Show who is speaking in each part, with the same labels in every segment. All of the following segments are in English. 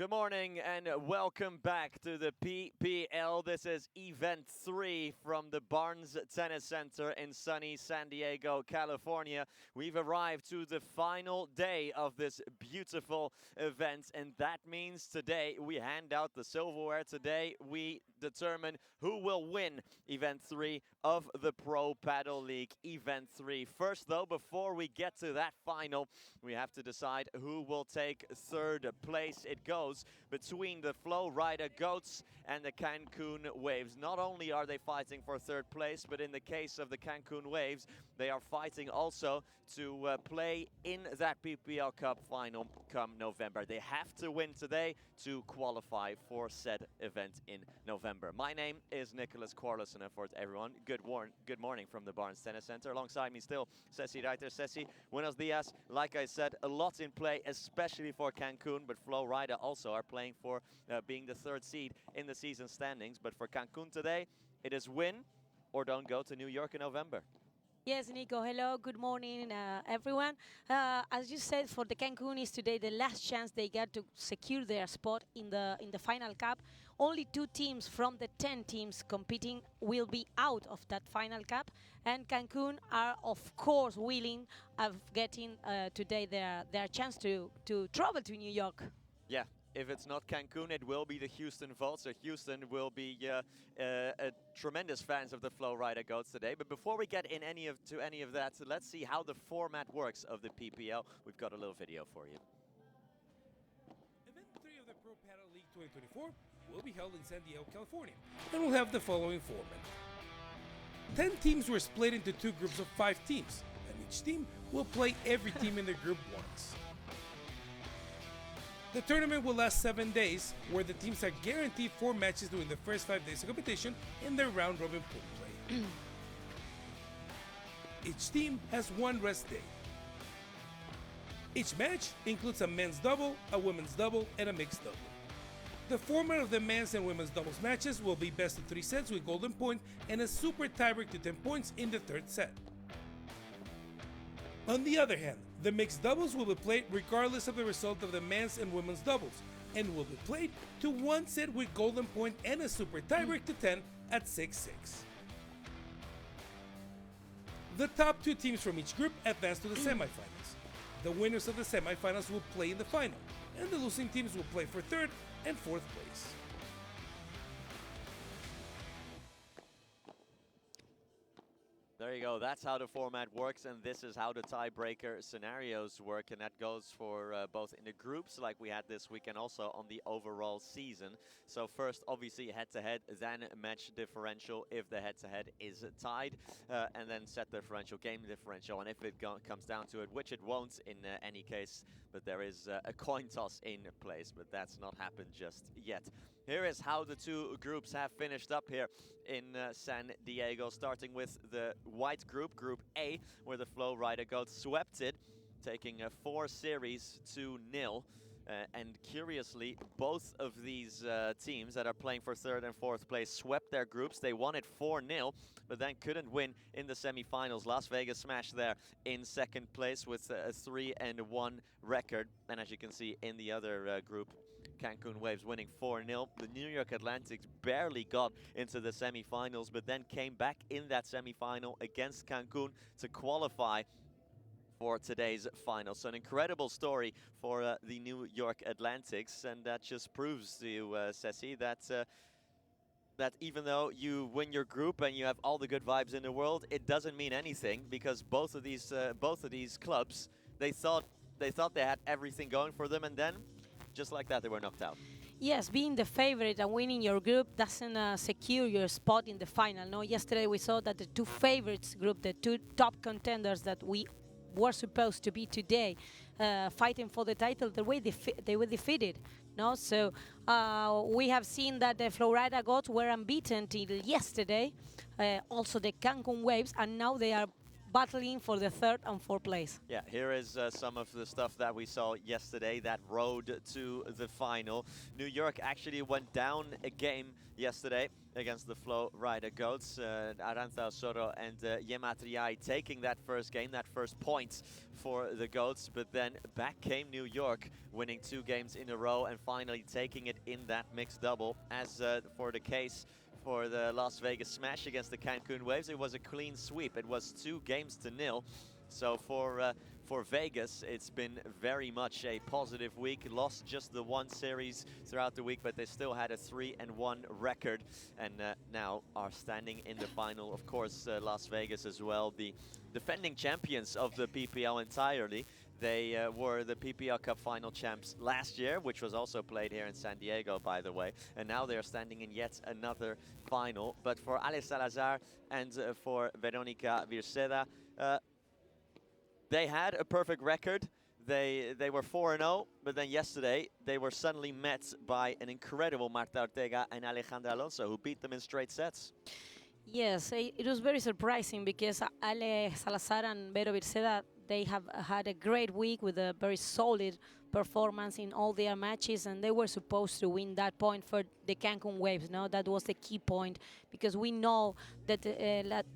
Speaker 1: Good morning and welcome back to the PPL. This is event 3 from the Barnes Tennis Center in sunny San Diego, California. We've arrived to the final day of this beautiful event, and that means today we hand out the silverware. Today we determine who will win event 3 of the Pro Padel League event 3. First though, before we get to that final, we have to decide who will take third place. It goes between the Flowrida Goats and the Cancun Waves. Not only are they fighting for third place, but in the case of the Cancun Waves, they are fighting also to play in that PPL Cup final come November. They have to win today to qualify for said event in November. My name is Nicholas Corlison, and for everyone, good morning from the Barnes Tennis Center. Alongside me still, Ceci Reiter. Ceci, buenos dias. Like I said, a lot in play, especially for Cancun, but Flowrida also are playing for being the third seed in the season standings. But for Cancun today, it is win or don't go to New York in November.
Speaker 2: Yes, Nico. Hello. Good morning, everyone. As you said, for the Cancun is today the last chance they get to secure their spot in the final cup. Only 2 teams from the 10 teams competing will be out of that final cup, and Cancun are of course willing of getting today their chance to travel to New York.
Speaker 1: Yeah. If it's not Cancun, it will be the Houston Vault. So Houston will be tremendous fans of the Flowrida Goats today. But before we get in any of that, let's see how the format works of the PPL. We've got a little video for you.
Speaker 3: Event 3 of the Pro Padel League 2024 will be held in San Diego, California, and will have the following format. 10 teams were split into 2 groups of 5 teams, and each team will play every team in the group once. The tournament will last 7 days, where the teams are guaranteed 4 matches during the first 5 days of competition in their round-robin pool play. Each team has 1 rest day. Each match includes a men's double, a women's double, and a mixed double. The format of the men's and women's doubles matches will be best of 3 sets with golden point and a super tiebreak to 10 points in the 3rd set. On the other hand, the mixed doubles will be played regardless of the result of the men's and women's doubles, and will be played to 1 set with golden point and a super tiebreak to 10 at 6-6. The top 2 teams from each group advance to the semifinals. The winners of the semifinals will play in the final, and the losing teams will play for 3rd and 4th place.
Speaker 1: There you go. That's how the format works, and this is how the tiebreaker scenarios work, and that goes for both in the groups like we had this week and also on the overall season. So first, obviously, head-to-head, then match differential if the head-to-head is tied, and then set differential, game differential, and if it comes down to it, which it won't in any case, but there is a coin toss in place, but that's not happened just yet. Here is how the 2 groups have finished up here in San Diego, starting with the white group, Group A, where the Flowrida Goats swept it, taking a 4 series to 0. And curiously, both of these teams that are playing for 3rd and 4th place swept their groups. They won it 4-0, but then couldn't win in the semifinals. Las Vegas smashed there in 2nd place with a 3-1 record. And as you can see in the other group, Cancun Waves winning 4-0. The New York Atlantics barely got into the semifinals, but then came back in that semifinal against Cancun to qualify for today's final. So an incredible story for the New York Atlantics, and that just proves to you, Ceci, that that even though you win your group and you have all the good vibes in the world, it doesn't mean anything, because both of these clubs, they thought they had everything going for them, and then just like that they were knocked out.
Speaker 2: Yes, being the favorite and winning your group doesn't secure your spot in the final. No, yesterday we saw that the 2 favorites group, the 2 top contenders that we were supposed to be today fighting for the title, the way they were defeated. No, so we have seen that the Flowrida Goats were unbeaten till yesterday. Also the Cancun Waves, and now they are battling for the third and fourth place.
Speaker 1: Yeah, here is some of the stuff that we saw yesterday, that road to the final. New York actually went down a game yesterday against the Flowrida Goats. Arantxa Osoro and Yema Triay taking that first game, that first point for the Goats. But then back came New York, winning 2 games in a row and finally taking it in that mixed double. As for the case for the Las Vegas Smash against the Cancun Waves, it was a clean sweep. It was 2-0. So for Vegas, it's been very much a positive week. Lost just the 1 series throughout the week, but they still had a 3-1 record, and now are standing in the final. Of course, Las Vegas as well, the defending champions of the PPL entirely. They were the PPL Cup final champs last year, which was also played here in San Diego, by the way. And now they're standing in yet another final. But for Ale Salazar and for Veronica Virceda, they had a perfect record. They were 4-0, but then yesterday they were suddenly met by an incredible Marta Ortega and Alejandra Alonso, who beat them in straight sets.
Speaker 2: Yes, it was very surprising because Ale Salazar and Vero Virceda, they have had a great week with a very solid performance in all their matches, and they were supposed to win that point for the Cancun Waves. No, that was the key point, because we know that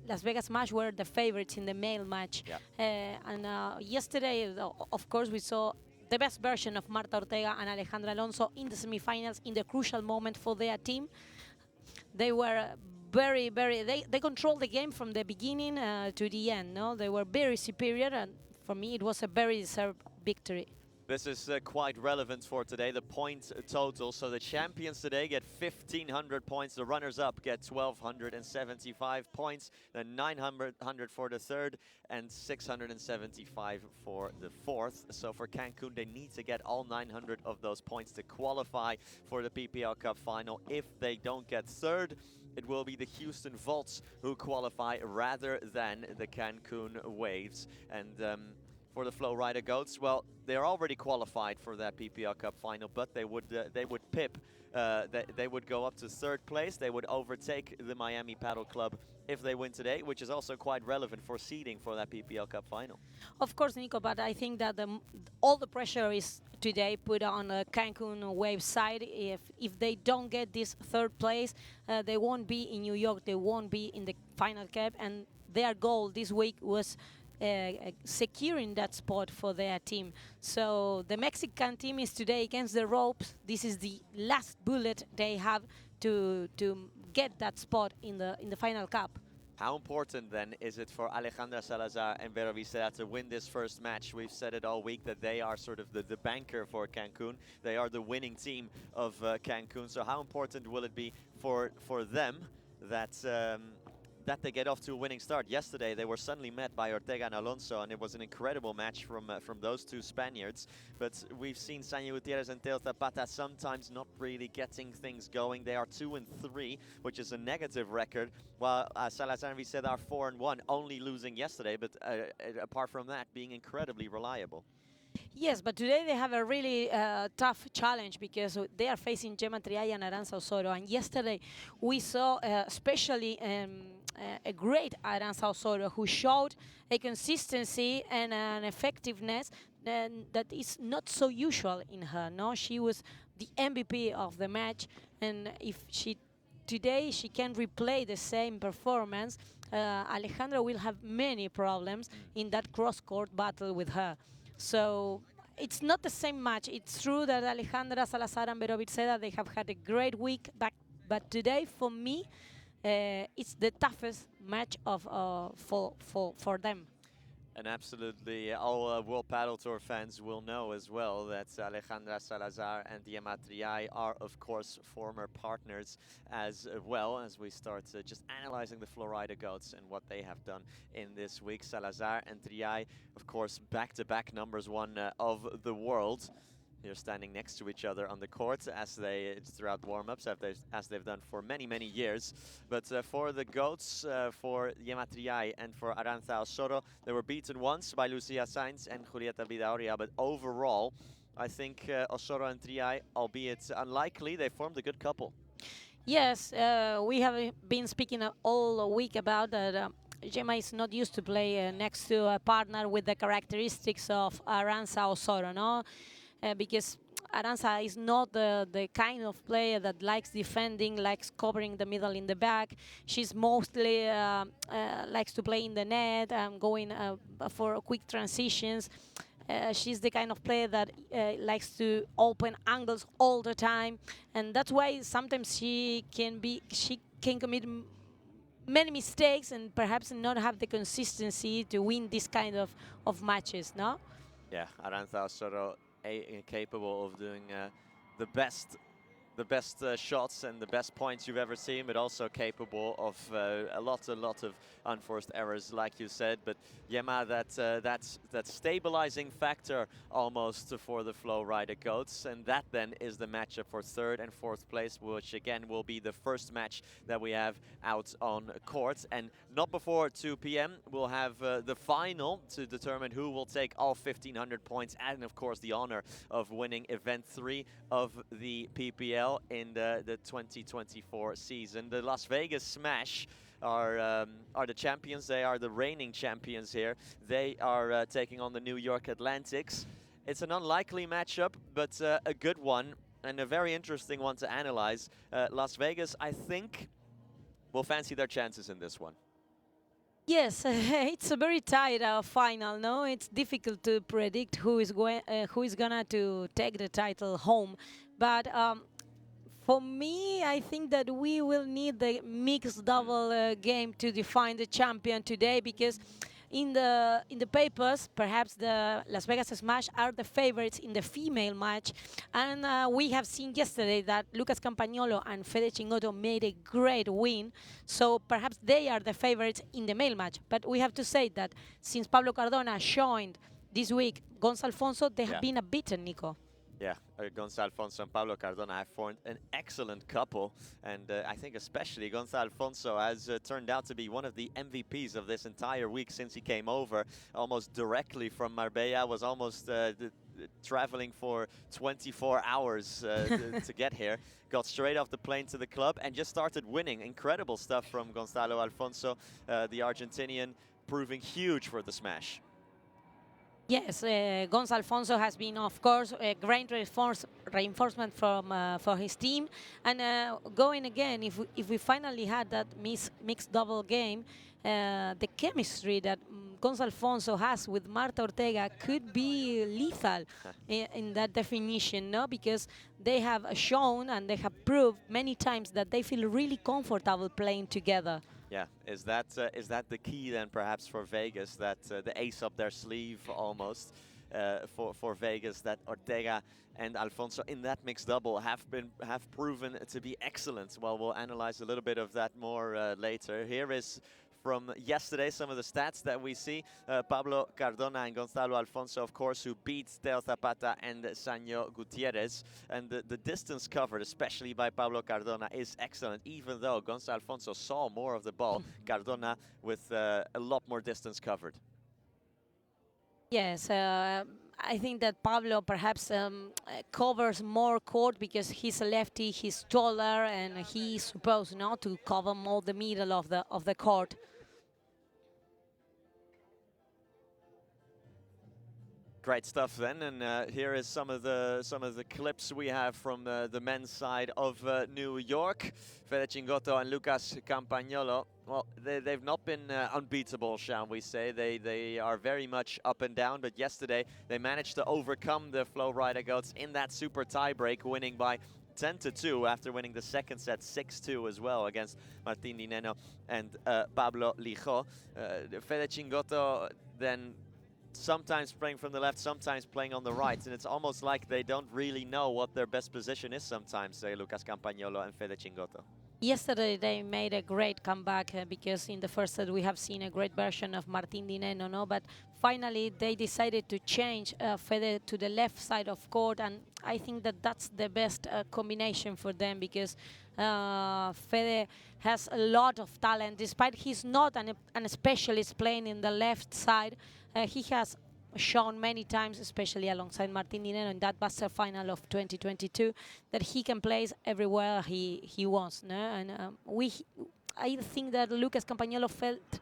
Speaker 2: Las Vegas match were the favorites in the male match.
Speaker 1: Yeah.
Speaker 2: And yesterday, of course, we saw the best version of Marta Ortega and Alejandra Alonso in the semifinals in the crucial moment for their team. They were they controlled the game from the beginning to the end. No, they were very superior, and for me it was a very deserved victory.
Speaker 1: This is quite relevant for today, the point total. So the champions today get 1,500 points. The runners-up get 1,275 points. Then 900 for the third and 675 for the fourth. So for Cancun, they need to get all 900 of those points to qualify for the PPL Cup final. If they don't get third, it will be the Houston Volts who qualify rather than the Cancun Waves. And for the Flowrida Goats, well, they're already qualified for that PPL Cup final, but they would pip. They would go up to third place. They would overtake the Miami Paddle Club if they win today, which is also quite relevant for seeding for that PPL Cup final.
Speaker 2: Of course, Nico, but I think that all the pressure is today put on Cancun Wave side. If they don't get this third place, they won't be in New York. They won't be in the final cap, and their goal this week was securing that spot for their team. So the Mexican team is today against the ropes. This is the last bullet they have to get that spot in the final cup.
Speaker 1: How important then is it for Alejandra Salazar and Vero Virceda to win this first match? We've said it all week that they are sort of the banker for Cancun. They are the winning team of Cancun. So how important will it be for them that that they get off to a winning start? Yesterday they were suddenly met by Ortega and Alonso, and it was an incredible match from those two Spaniards. But we've seen Sanya Gutierrez and Teo Zapata sometimes not really getting things going. They are 2-3, which is a negative record, while Salazar and Virceda are 4-1, only losing yesterday, but apart from that, being incredibly reliable.
Speaker 2: Yes, but today they have a really tough challenge because they are facing Yema Triay and Arantxa Osoro. And yesterday we saw especially a great Arantxa Osoro, who showed a consistency and an effectiveness that is not so usual in her. No, she was the MVP of the match, and if today she can replay the same performance, Alejandra will have many problems in that cross-court battle with her. So it's not the same match. It's true that Alejandra Salazar and Vero Virceda, they have had a great week, but today for me it's the toughest match of for them.
Speaker 1: And absolutely, all World Paddle Tour fans will know as well that Alejandra Salazar and Yema Triay are, of course, former partners as well, as we start just analyzing the Flowrida Goats and what they have done in this week. Salazar and Triay, of course, back-to-back numbers one of the world. They're standing next to each other on the court throughout warm-ups, as they've done for many years. But for the Goats, for Yema Triay and for Arantxa Osoro, they were beaten once by Lucia Sainz and Julieta Vidaurria. But overall, I think Osoro and Triay, albeit unlikely, they formed a good couple.
Speaker 2: Yes, we have been speaking all week about that. Gemma is not used to play next to a partner with the characteristics of Aranza Osoro, no? Because Aranza is not the kind of player that likes defending, likes covering the middle in the back. She's mostly likes to play in the net and going for quick transitions. She's the kind of player that likes to open angles all the time, and that's why sometimes she can commit many mistakes and perhaps not have the consistency to win this kind of matches, no?
Speaker 1: Yeah, Aranza Osoro capable of doing the best shots and the best points you've ever seen, but also capable of a lot of unforced errors, like you said. But Yema, that stabilizing factor almost for the Flowrida Goats, and that then is the matchup for 3rd and 4th place, which again will be the first match that we have out on court. And not before 2 p.m. we'll have the final to determine who will take all 1,500 points, and of course the honor of winning event 3 of the PPL in the 2024 season. The Las Vegas Smash are the champions. They are the reigning champions here. They are taking on the New York Atlantics. It's an unlikely matchup, but a good one and a very interesting one to analyze. Las Vegas, I think, will fancy their chances in this one.
Speaker 2: Yes, it's a very tight final. No, it's difficult to predict who is gonna to take the title home, but. For me, I think that we will need the mixed double game to define the champion today, because in the papers, perhaps the Las Vegas Smash are the favorites in the female match, and we have seen yesterday that Lucas Campagnolo and Fede Chingoto made a great win, so perhaps they are the favorites in the male match. But we have to say that since Pablo Cardona joined this week Gonzalo Alfonso, they have been unbeaten, Nico.
Speaker 1: Yeah, Gonzalo Alfonso and Pablo Cardona have formed an excellent couple, and I think especially Gonzalo Alfonso has turned out to be one of the MVPs of this entire week since he came over, almost directly from Marbella, was almost traveling for 24 hours to get here, got straight off the plane to the club and just started winning. Incredible stuff from Gonzalo Alfonso, the Argentinian, proving huge for the Smash.
Speaker 2: Yes, Gonzalo Alfonso has been, of course, a great reinforcement from for his team. And going again, if we finally had that mixed double game, the chemistry that Gonzalo Alfonso has with Marta Ortega could be lethal in that definition, no? Because they have shown and they have proved many times that they feel really comfortable playing together.
Speaker 1: Yeah, is that the key then perhaps for Vegas, that the ace up their sleeve almost for Vegas, that Ortega and Alfonso in that mixed double have proven to be excellent? Well, we'll analyze a little bit of that more later. Here is from yesterday some of the stats that we see. Pablo Cardona and Gonzalo Alfonso, of course, who beat Teo Zapata and Sanyo Gutierrez. And the distance covered, especially by Pablo Cardona, is excellent. Even though Gonzalo Alfonso saw more of the ball, Cardona with a lot more distance covered.
Speaker 2: Yes, I think that Pablo perhaps covers more court because he's a lefty, he's taller, and he's supposed not to cover more the middle of the court.
Speaker 1: Great stuff then, and here is some of the clips we have from the men's side of New York. Fede Chingoto and Lucas Campagnolo. Well, they've not been unbeatable, shall we say. They are very much up and down, but yesterday they managed to overcome the Flowrida Goats in that super tiebreak, winning by 10-2 after winning the second set 6-2 as well against Martín Dineno and Pablo Lijo. Fede Chingoto then sometimes playing from the left, sometimes playing on the right, and it's almost like they don't really know what their best position is sometimes, Lucas Campagnolo and Fede Chingoto.
Speaker 2: Yesterday they made a great comeback because in the first set we have seen a great version of Martín Dineno, no? But finally they decided to change Fede to the left side of court, and I think that that's the best combination for them, because Fede has a lot of talent. Despite he's not an specialist playing in the left side, he has shown many times, especially alongside Martín Dineno in that Buster final of 2022, that he can play everywhere he wants. No? And I think that Lucas Campagnolo felt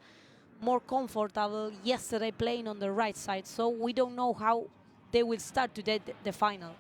Speaker 2: more comfortable yesterday playing on the right side. So we don't know how they will start today the final.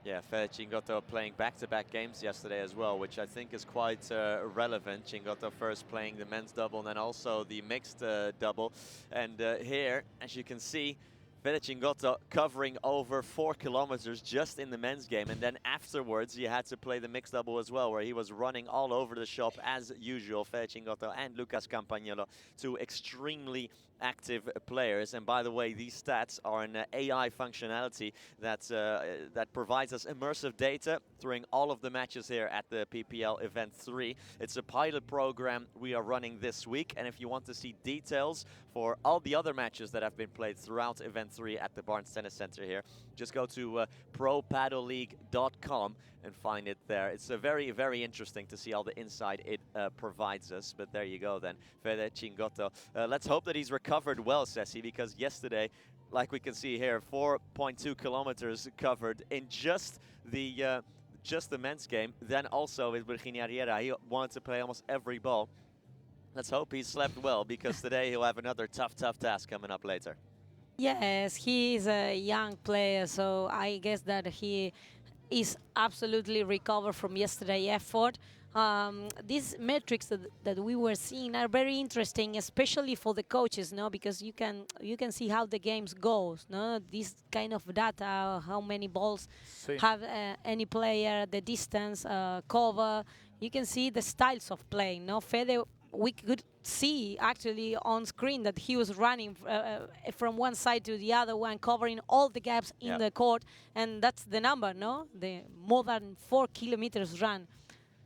Speaker 1: Yeah, Fede Cingotto playing back-to-back games yesterday as well, which I think is quite relevant. Cingotto first playing the men's double and then also the mixed double. And here, as you can see, Fede Cingotto covering over 4 kilometers just in the men's game. And then afterwards, he had to play the mixed double as well, where he was running all over the shop as usual. Fede Cingotto and Lucas Campagnolo, two extremely active players. And by the way, these stats are an AI functionality that provides us immersive data during all of the matches here at the PPL Event 3. It's a pilot program we are running this week, and if you want to see details for all the other matches that have been played throughout Event 3 at the Barnes Tennis Center here, just go to propadelleague.com and find it there. It's very, very interesting to see all the insight it provides us. But there you go then, Fede Cingotto. Let's hope that he's recovered well, Ceci, because yesterday, like we can see here, 4.2 kilometers covered in just the men's game. Then also with Virginia Riera, he wanted to play almost every ball. Let's hope he slept well, because today he'll have another tough task coming up later.
Speaker 2: Yes, he is a young player, so I guess that he is absolutely recovered from yesterday's effort. These metrics that we were seeing are very interesting, especially for the coaches, no? Because you can see how the games goes, no? This kind of data, how many balls have any player, the distance, cover. You can see the styles of playing, no? Fede, we could see actually on screen that he was running from one side to the other one, covering all the gaps in the court, and that's the number, no? The more than 4 kilometers run.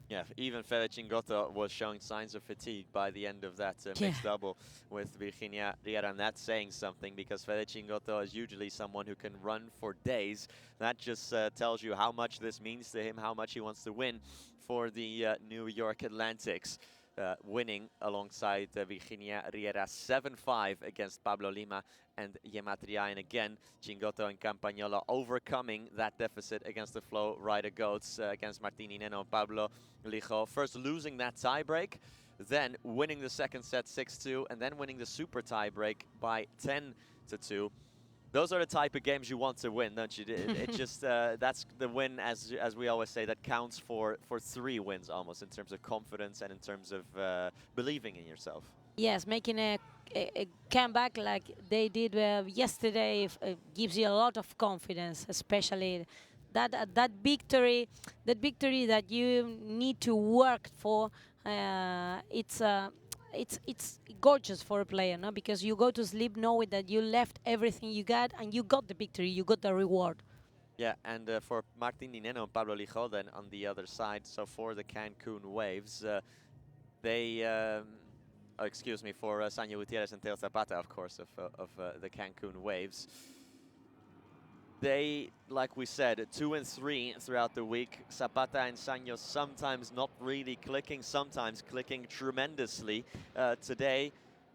Speaker 1: Yeah, even Fede Cingotto was showing signs of fatigue by the end of that mixed double with Virginia Riera, and that's saying something, because Fede Cingotto is usually someone who can run for days. That just tells you how much this means to him, how much he wants to win for the New York Atlantics. Winning alongside Virginia Riera 7-5 against Pablo Lima and Yematriai. And again, Cingotto and Campagnolo overcoming that deficit against the Flowrida Goats, against Martini Neno and Pablo Lijo. First losing that tiebreak, then winning the second set 6-2, and then winning the super tiebreak by 10-2. Those are the type of games you want to win, don't you? It just that's the win, as we always say, that counts for 3 wins almost, in terms of confidence and in terms of believing in yourself.
Speaker 2: Yes, making a comeback like they did yesterday gives you a lot of confidence, especially that victory that you need to work for. It's gorgeous for a player, no? Because you go to sleep knowing that you left everything you got and you got the victory, you got the reward.
Speaker 1: Yeah, and for Martini Neno and Pablo Lijo then on the other side, so for the Cancun Waves, they, excuse me, for Sanyo Gutierrez and Teo Zapata, of course, of the Cancun Waves. They, like we said, 2 and 3 throughout the week. Zapata and Sanyo sometimes not really clicking, sometimes clicking tremendously. Today,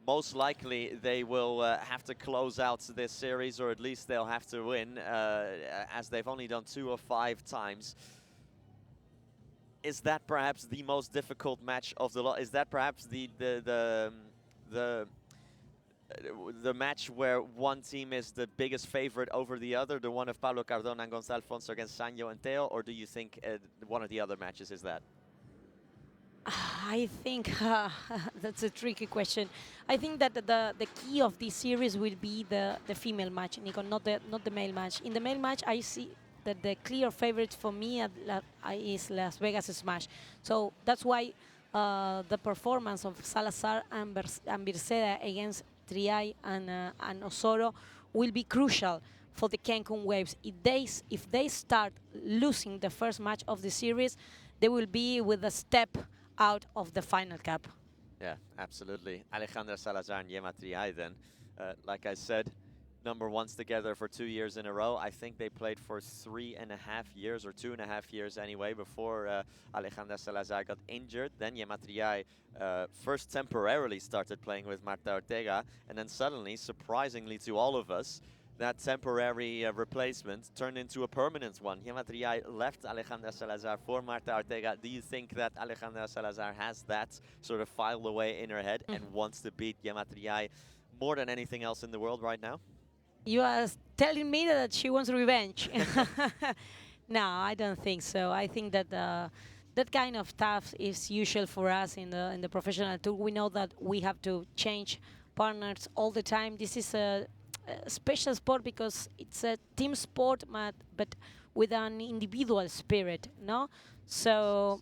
Speaker 1: most likely they will have to close out this series, or at least they'll have to win, as they've only done 2 of 5 times. Is that perhaps the most difficult match of the lot? Is that perhaps the match where one team is the biggest favorite over the other, the one of Pablo Cardona and Gonzalo Alfonso against Sanyo and Teo, or do you think one of the other matches is that?
Speaker 2: I think that's a tricky question. I think that the key of this series will be the female match, Nico, not the male match. In the male match, I see that the clear favorite for me is Las Vegas Smash. So that's why the performance of Salazar and Birceda against Triay and Osoro will be crucial for the Cancun Waves. If they start losing the first match of the series, they will be with a step out of the final cap.
Speaker 1: Yeah, absolutely. Alejandra Salazar and Yema Triay then, like I said, number ones together for 2 years in a row. I think they played for 3.5 years, or 2.5 years anyway, before Alejandra Salazar got injured. Then Yema Triay first temporarily started playing with Marta Ortega, and then suddenly, surprisingly to all of us, that temporary replacement turned into a permanent one. Gemma Triay left Alejandra Salazar for Marta Ortega. Do you think that Alejandra Salazar has that sort of filed away in her head and wants to beat Gemma Triay more than anything else in the world right now?
Speaker 2: You are telling me that she wants revenge. No, I don't think so. I think that that kind of stuff is usual for us in the professional tour. We know that we have to change partners all the time. This is a special sport because it's a team sport, but with an individual spirit, no? So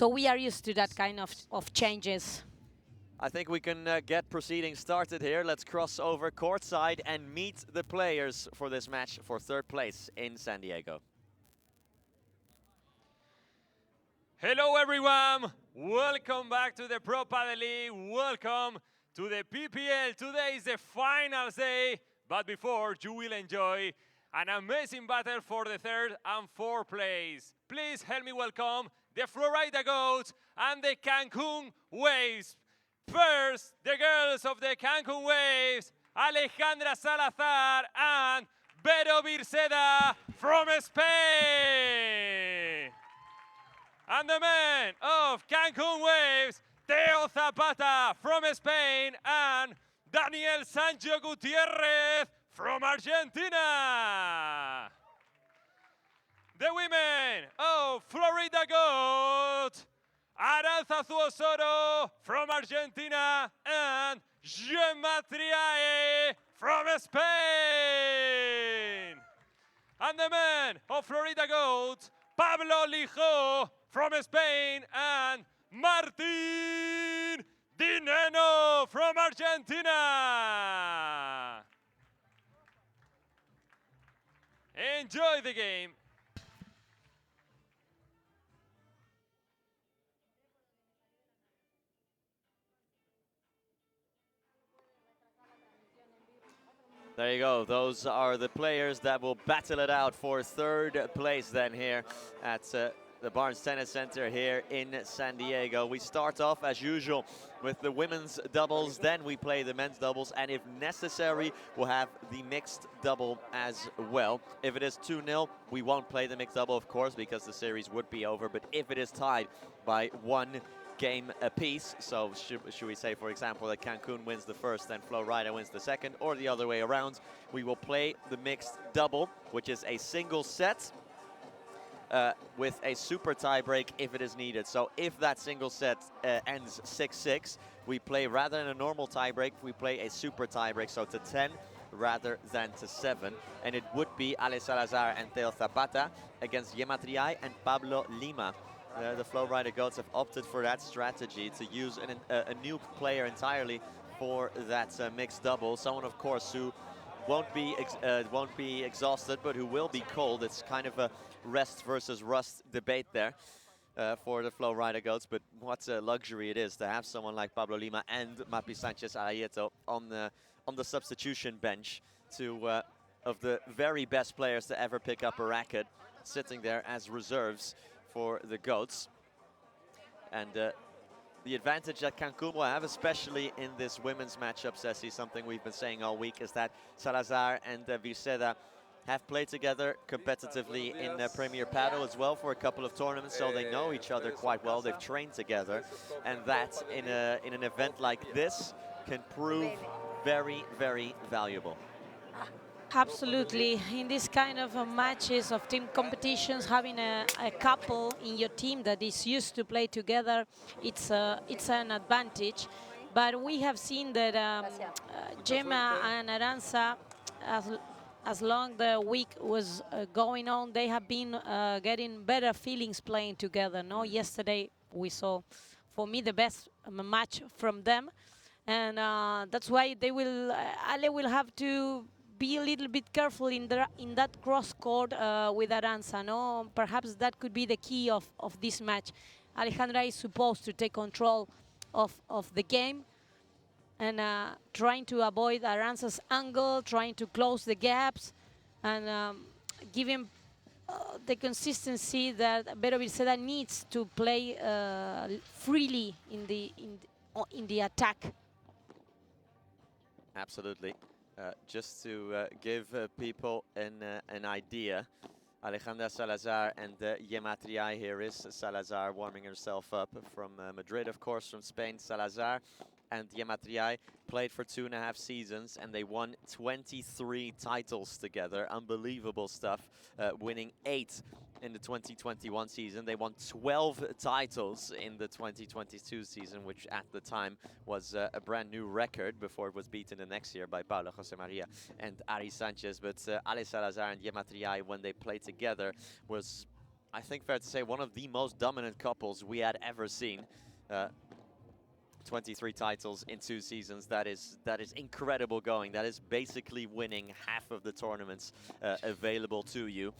Speaker 2: we are used to that kind of changes.
Speaker 1: I think we can get proceedings started here. Let's cross over courtside and meet the players for this match for third place in San Diego.
Speaker 4: Hello everyone, welcome back to the Pro Padel League, welcome to the PPL. Today is the finals day, but before you will enjoy an amazing battle for the third and fourth place. Please help me welcome the Flowrida Goats and the Cancun Waves. First, the girls of the Cancun Waves, Alejandra Salazar and Vero Virceda from Spain. And the men of Cancun Waves, Teo Zapata from Spain and Daniel Sancho Gutierrez from Argentina. The women of Flowrida Goat, Aranzazu Osoro from Argentina and Gemma Triay from Spain. And the men of Flowrida Goat, Pablo Lijo from Spain and Martín Dineno from Argentina. Enjoy the game.
Speaker 1: There you go. Those are the players that will battle it out for third place then here at the Barnes Tennis Center here in San Diego. We start off as usual with the women's doubles, then we play the men's doubles, and if necessary, we'll have the mixed double as well. If it is 2-0, we won't play the mixed double, of course, because the series would be over. But if it is tied by 1 game apiece, so should we say, for example, that Cancun wins the first and Flowrida wins the second, or the other way around, we will play the mixed double, which is a single set with a super tiebreak if it is needed. So if that single set ends 6-6, we play, rather than a normal tiebreak, we play a super tiebreak, so to 10 rather than to 7. And it would be Ale Salazar and Teo Zapata against Gemma Triay and Pablo Lima. The Flowrida Goats have opted for that strategy, to use a new player entirely for that mixed double. Someone, of course, who won't be exhausted, but who will be cold. It's kind of a rest versus rust debate there for the Flowrida Goats. But what a luxury it is to have someone like Pablo Lima and Mapi Sanchez Arayeto on the substitution bench, of the very best players to ever pick up a racket, sitting there as reserves for the Goats. And the advantage that Cancun will have, especially in this women's matchup, Ceci, something we've been saying all week, is that Salazar and Virceda have played together competitively in Premier Padel as well for a couple of tournaments, so they know each other quite well. They've trained together, and that in an event like this can prove very, very valuable.
Speaker 2: Absolutely. In this kind of matches of team competitions, having a couple in your team that is used to play together, it's an advantage. But we have seen that Gemma and Aranza, as long the week was going on, they have been getting better feelings playing together. No, yesterday we saw, for me, the best match from them, and that's why they will. Ale will have to be a little bit careful in that cross court with Aranza. No, perhaps that could be the key of this match. Alejandra is supposed to take control of the game, and trying to avoid Aranza's angle, trying to close the gaps, and give him the consistency that Vero Virceda needs to play freely in the attack.
Speaker 1: Absolutely. Just to give people an idea, Alejandra Salazar and Yematriai, here is Salazar warming herself up from Madrid, of course, from Spain. Salazar and Yematriai played for 2.5 seasons, and they won 23 titles together. Unbelievable stuff, winning 8 in the 2021 season. They won 12 titles in the 2022 season, which at the time was a brand new record before it was beaten the next year by Paula Jose Maria and Ari Sanchez. But Ale Salazar and Yematriai, when they played together, was, I think, fair to say, one of the most dominant couples we had ever seen. 23 titles in 2 seasons. That is incredible going. That is basically winning half of the tournaments available to you,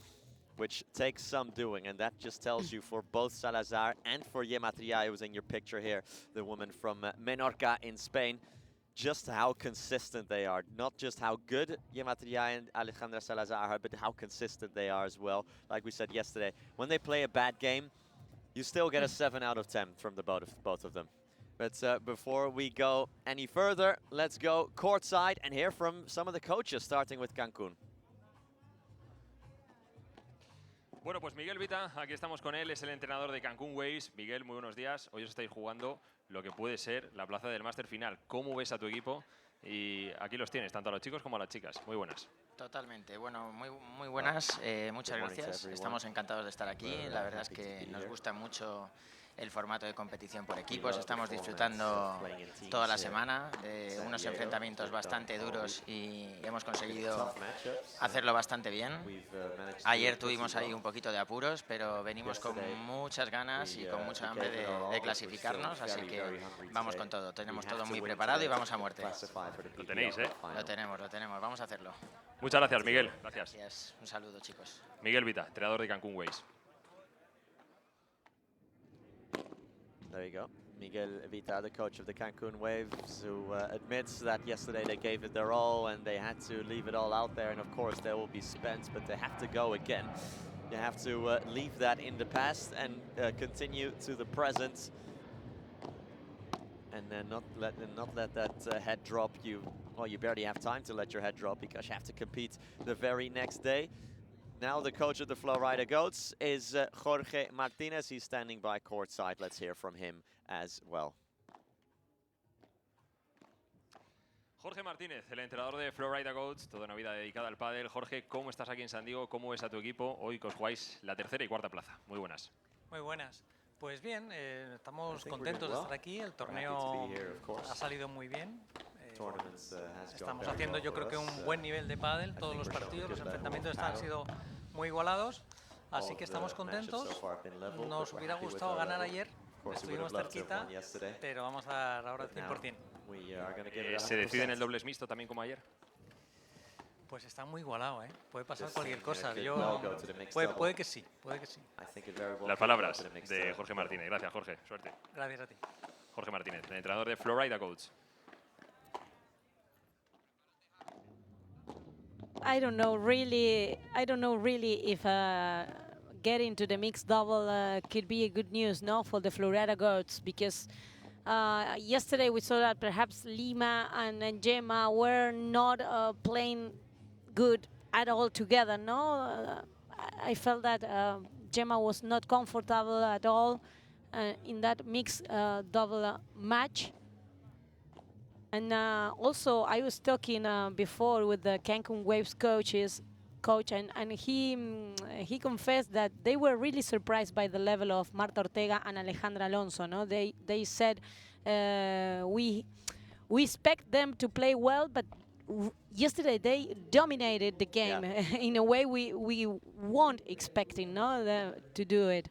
Speaker 1: which takes some doing, and that just tells you for both Salazar and for Yematriai, who's in your picture here, the woman from Menorca in Spain, just how consistent they are. Not just how good Yematriai and Alejandra Salazar are, but how consistent they are as well. Like we said yesterday, when they play a bad game, you still get a 7 out of 10 from the both of them. But before we go any further, let's go courtside and hear from some of the coaches, starting with Cancun.
Speaker 4: Bueno, pues Miguel Vita, aquí estamos con él, es el entrenador de Cancun Waves. Miguel, muy buenos días. Hoy os estáis jugando lo que puede ser la plaza del máster final. ¿Cómo ves a tu equipo? Y aquí los tienes, tanto a los chicos como a las chicas. Muy buenas.
Speaker 5: Totalmente, bueno, muy buenas, muchas gracias. Estamos encantados de estar aquí. La verdad es que nos gusta mucho el formato de competición por equipos. Estamos disfrutando toda la semana de unos enfrentamientos bastante duros y hemos conseguido hacerlo bastante bien. Ayer tuvimos ahí un poquito de apuros, pero venimos con muchas ganas y con mucha hambre de clasificarnos, así que vamos con todo. Tenemos todo muy preparado y vamos a muerte.
Speaker 4: Lo tenéis, ¿eh?
Speaker 5: Lo tenemos, vamos a hacerlo.
Speaker 4: Muchas gracias, Miguel. Gracias.
Speaker 5: Gracias. Un saludo, chicos.
Speaker 4: Miguel Vita, entrenador de Cancun Waves.
Speaker 1: There you go. Miguel Vita, the coach of the Cancun Waves, who admits that yesterday they gave it their all and they had to leave it all out there. And of course, they will be spent, but they have to go again. You have to leave that in the past and continue to the present. And then not let that head drop you. Well, you barely have time to let your head drop because you have to compete the very next day. Now the coach of the Flowrida Goats is Jorge Martinez. He's standing by courtside. Let's hear from him as well.
Speaker 4: Jorge Martínez, el entrenador de Flowrida Goats, toda una vida dedicada al pádel. Jorge, ¿cómo estás aquí en San Diego? ¿Cómo ves a tu equipo hoy que os jugáis la tercera y cuarta plaza? Muy buenas.
Speaker 6: Muy buenas. Pues bien, estamos contentos de estar aquí. El torneo ha salido muy bien. Estamos haciendo, yo creo que un buen nivel de pádel. Todos los partidos, los enfrentamientos han sido muy igualados. Así que estamos contentos. Nos hubiera gustado ganar ayer. Estuvimos cerquita, pero vamos a dar ahora el 100%.
Speaker 4: ¿Se decide en el dobles mixto también como ayer?
Speaker 6: Pues está muy igualado, ¿eh? Puede pasar cualquier cosa. Puede que sí, puede que sí.
Speaker 4: Las palabras de Jorge Martínez. Gracias, Jorge. Suerte.
Speaker 6: Gracias a ti.
Speaker 4: Jorge Martínez, el entrenador de Flowrida Goats.
Speaker 2: I don't know really if getting to the mixed double could be a good news, no, for the Florida Goats, because yesterday we saw that perhaps Lima and Gemma were not playing good at all together, no? I felt that Gemma was not comfortable at all in that mixed double match. And also, I was talking before with the Cancun Waves coach, and he confessed that they were really surprised by the level of Marta Ortega and Alejandra Alonso. No, they said we expect them to play well, but yesterday they dominated the game in a way we weren't expecting, no, to do it.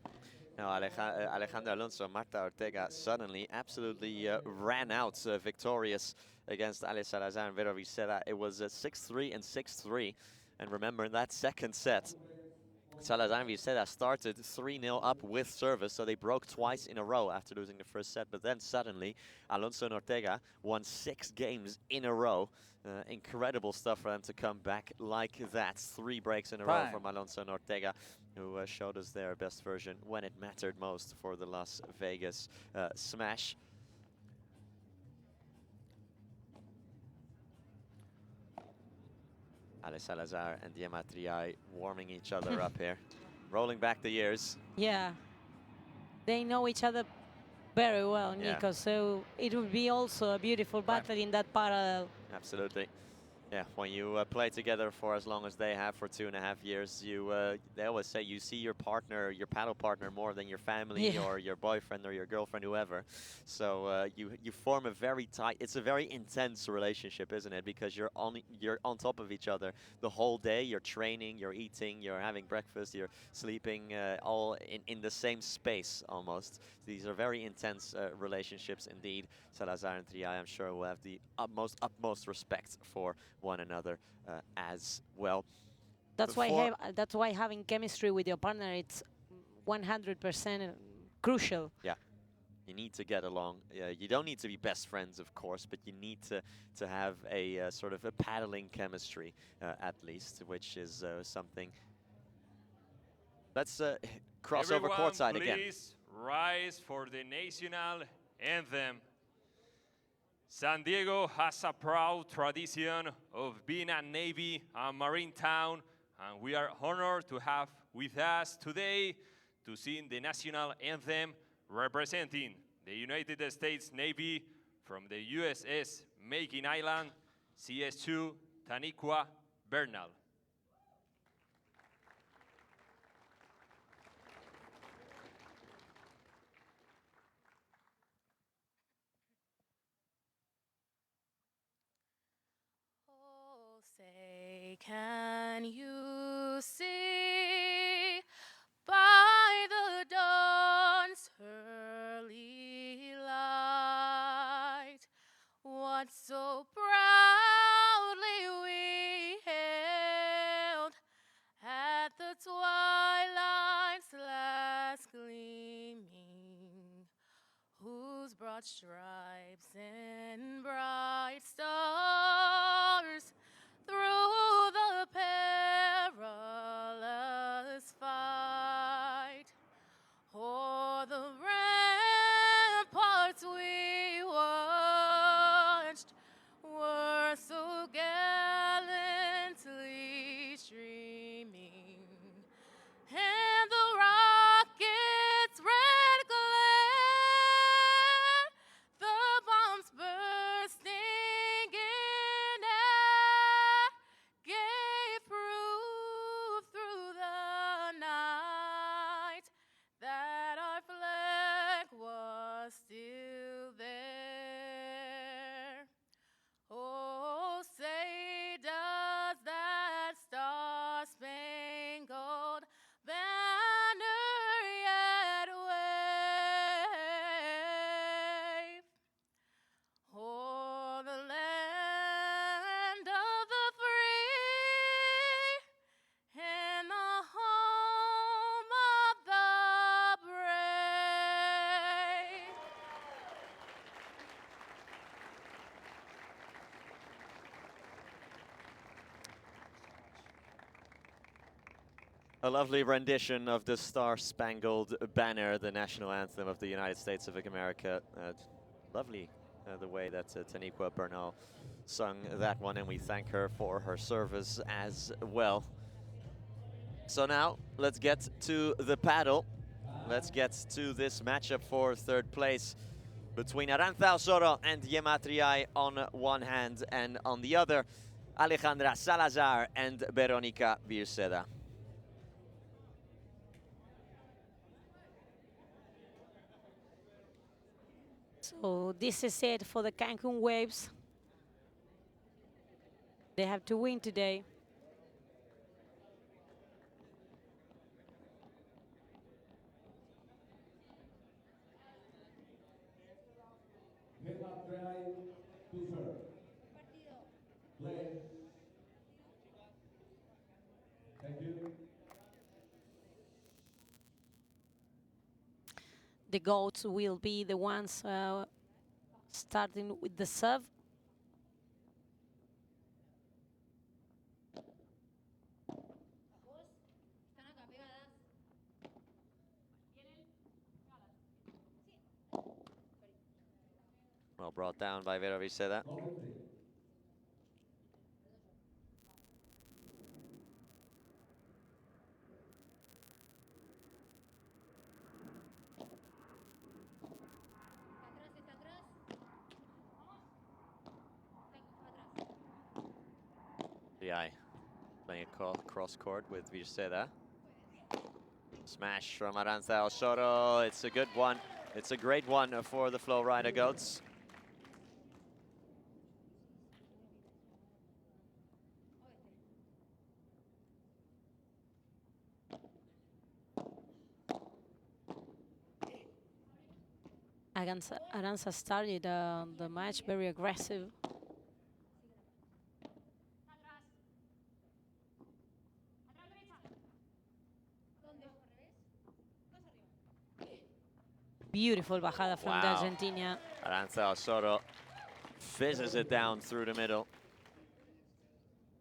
Speaker 1: Now, Alejandra Alonso and Marta Ortega suddenly absolutely ran out victorious against Ale Salazar and Vera Vicera. It was 6-3 and 6-3. And remember, in that second set, Salazar and Vicera started 3-0 up with service, so they broke twice in a row after losing the first set. But then suddenly, Alonso and Ortega won 6 games in a row. Incredible stuff for them to come back like that. 3 breaks in a row from Alonso and Ortega, who showed us their best version when it mattered most for the Las Vegas smash. Ale Salazar and Diema Triay warming each other up here, rolling back the years.
Speaker 2: Yeah, they know each other very well,
Speaker 1: Yeah.
Speaker 2: Nico, so it would be also a beautiful battle in that parallel.
Speaker 1: Absolutely. Yeah, when you play together for as long as they have, for 2.5 years, they always say you see your partner, your paddle partner, more than your family or your boyfriend or your girlfriend, whoever. So you form a very tight. It's a very intense relationship, isn't it? Because you're on top of each other the whole day. You're training, you're eating, you're having breakfast, you're sleeping, all in the same space almost. These are very intense relationships indeed. Salazar and Triay, I'm sure, will have the utmost respect for one another as well.
Speaker 2: That's why having chemistry with your partner, it's 100% crucial.
Speaker 1: Yeah, you need to get along. You don't need to be best friends, of course, but you need to have a sort of a paddling chemistry at least, which is something. Let's cross over courtside again.
Speaker 4: Please rise for the national anthem. San Diego has a proud tradition of being a Navy and Marine town, and we are honored to have with us today to sing the national anthem representing the United States Navy from the USS Makin Island, CS2 Taniqua Bernal.
Speaker 7: Say, can you see by the dawn's early light what so proudly we hailed at the twilight's last gleaming, whose broad stripes and bright stars through the perilous fight o'er the ramparts we watched were so gallantly streaming, and the rocket's red glare, the bombs bursting in air, gave proof through the night that our flag was still there. Oh, say does that star-spangled banner yet wave o'er the land of the free and the home of the brave?
Speaker 1: A lovely rendition of the Star-Spangled Banner, the national anthem of the United States of America. Lovely the way that Taniqua Bernal sung that one, and we thank her for her service as well. So now, let's get to the paddle. Let's get to this matchup for third place between Arantxa Osoro and Diema Triay on one hand, and on the other, Alejandra Salazar and Veronica Virceda.
Speaker 2: So this is it for the Cancun Waves. They have to win today. The goats will be the ones starting with the serve.
Speaker 1: Well brought down by Vera Virceda. 3i playing a cross court with Virceda. Smash from Aranza Osorio. It's a good one. It's a great one for the Flowrida Goats.
Speaker 2: Aranza started the match very aggressive. Beautiful bajada from the Argentina.
Speaker 1: Aranza Osorio fizzes it down through the middle.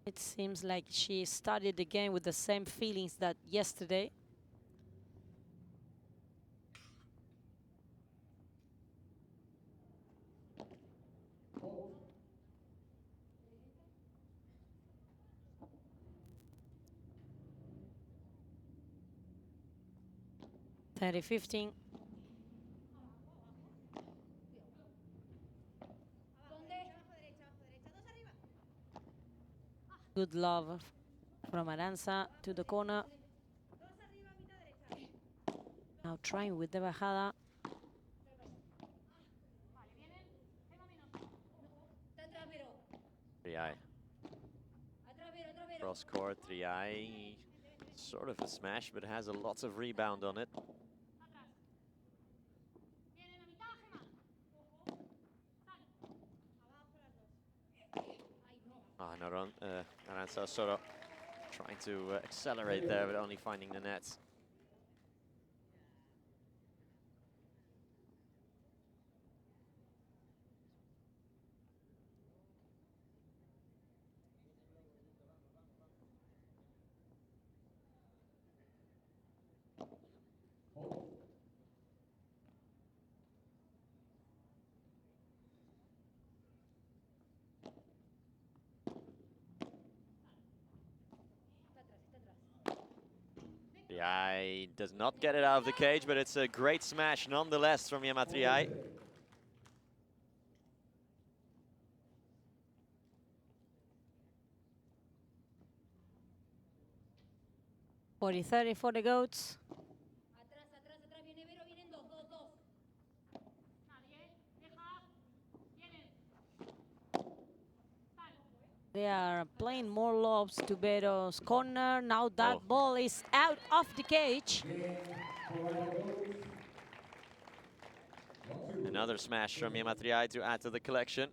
Speaker 2: It seems like she started the game with the same feelings that yesterday. (30-15). Good love from Aranza to the corner. Now trying with the bajada.
Speaker 1: Cross court, 3i. Sort of a smash, but has a lots of rebound on it. Aranza Osorio trying to accelerate there, but only finding the nets. Yeah, does not get it out of the cage, but it's a great smash nonetheless from Yema 3i.
Speaker 2: (40-30) for the Goats. They are playing more lobs to Bero's corner. Now that ball is out of the cage.
Speaker 1: Another smash from Yema 3i to add to the collection.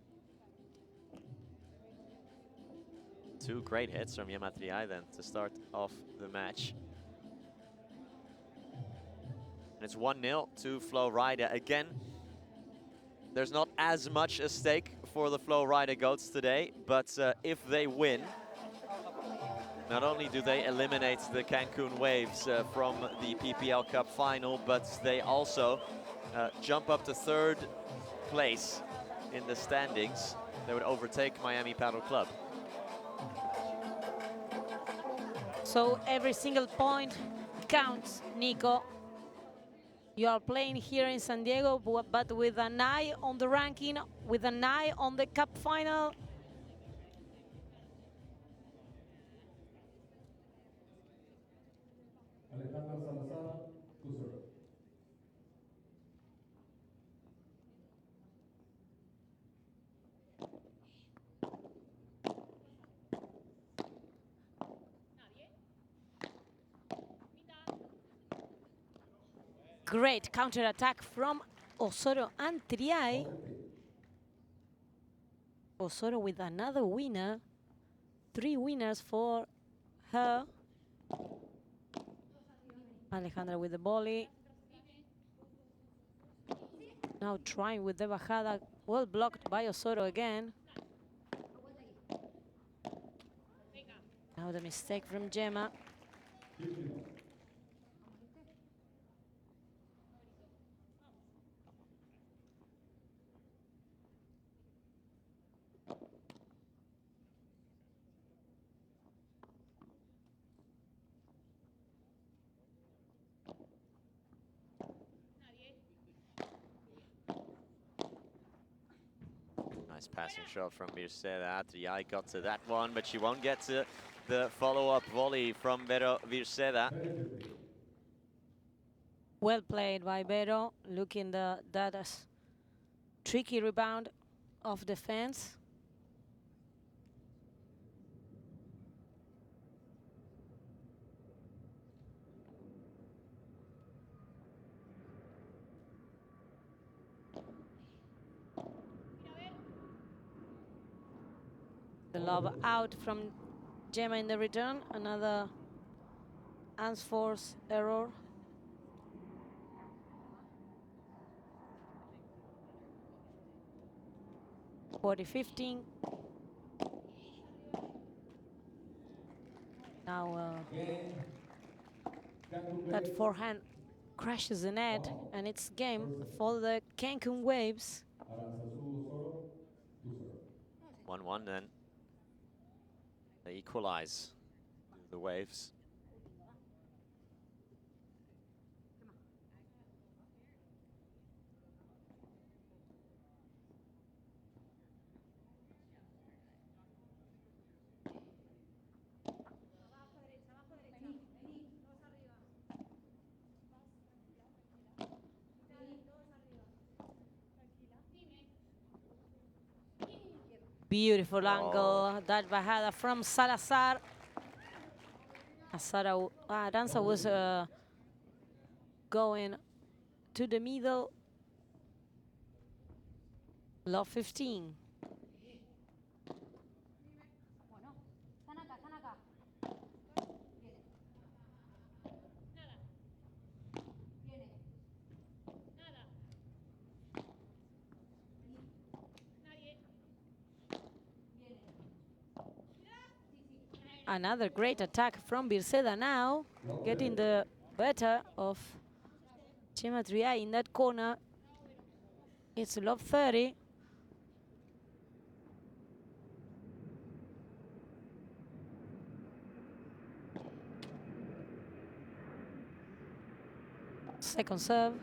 Speaker 1: Two great hits from Yema 3i then to start off the match. And it's 1-0 to Flowrida. Again, there's not as much at stake for the Flowrida Goats today, but if they win, not only do they eliminate the Cancun Waves from the PPL Cup final, but they also jump up to third place in the standings. They would overtake Miami Padel Club.
Speaker 2: So every single point counts, Nico. You are playing here in San Diego, but with an eye on the ranking, with an eye on the cup final. Great counter-attack from Osorio and 3i. Osorio with another winner. 3 winners for her. Alejandra with the volley. Now trying with the bajada. Well blocked by Osorio again. Now the mistake from Gemma.
Speaker 1: Nice passing shot from Virceda. Triay got to that one, but she won't get to the follow-up volley from Vero Virceda.
Speaker 2: Well played by Vero, looking that as tricky rebound off defense. The lob out from Gemma in the return, another unforced error. (40-15). Now that forehand crashes the net, and it's game for the Cancun Waves.
Speaker 1: 1-1 then. They equalize the Waves.
Speaker 2: Beautiful angle, that bajada from Salazar. Aranza was going to the middle. Love 15. Another great attack from Virceda now, getting the better of Gemma Triay in that corner. It's love 30. Second serve.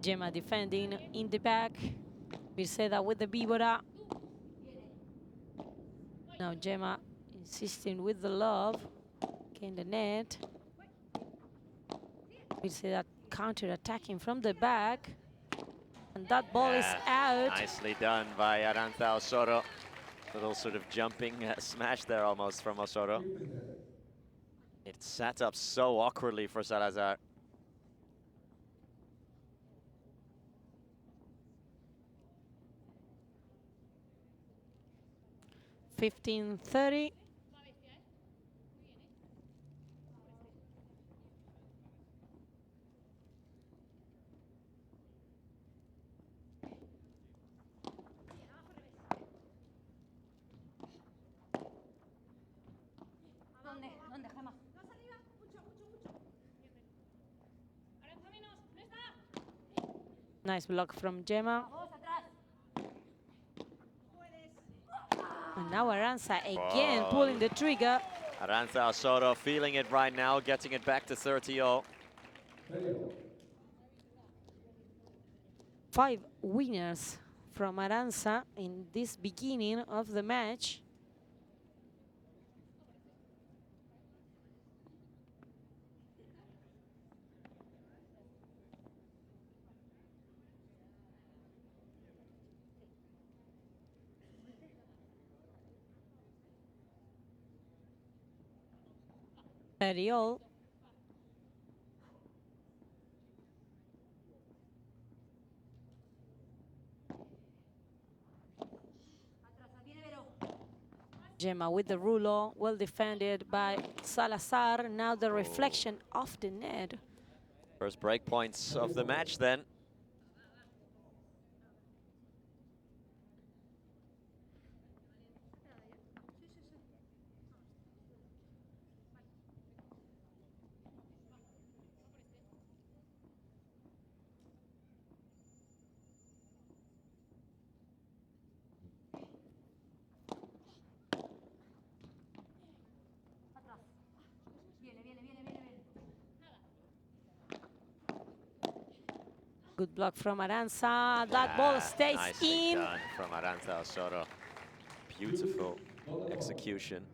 Speaker 2: Gemma defending in the back. Virceda with the víbora. Now Gemma insisting with the love. In the net. Virceda counter-attacking from the back. And that ball is out.
Speaker 1: Nicely done by Aranza Osoro. Little sort of jumping smash there almost from Osoro. It sat up so awkwardly for Salazar.
Speaker 2: (15-30). Nice block from Gemma. And now Aranza again pulling the trigger.
Speaker 1: Aranza Osoro feeling it right now, getting it back to 30-0.
Speaker 2: 5 winners from Aranza in this beginning of the match. All. Gemma with the rulo, well defended by Salazar. Now the reflection of the net.
Speaker 1: First break points of the match then.
Speaker 2: Good block from Aranza. That ball stays
Speaker 1: nicely
Speaker 2: in.
Speaker 1: done from Aranza Osorio. Beautiful execution.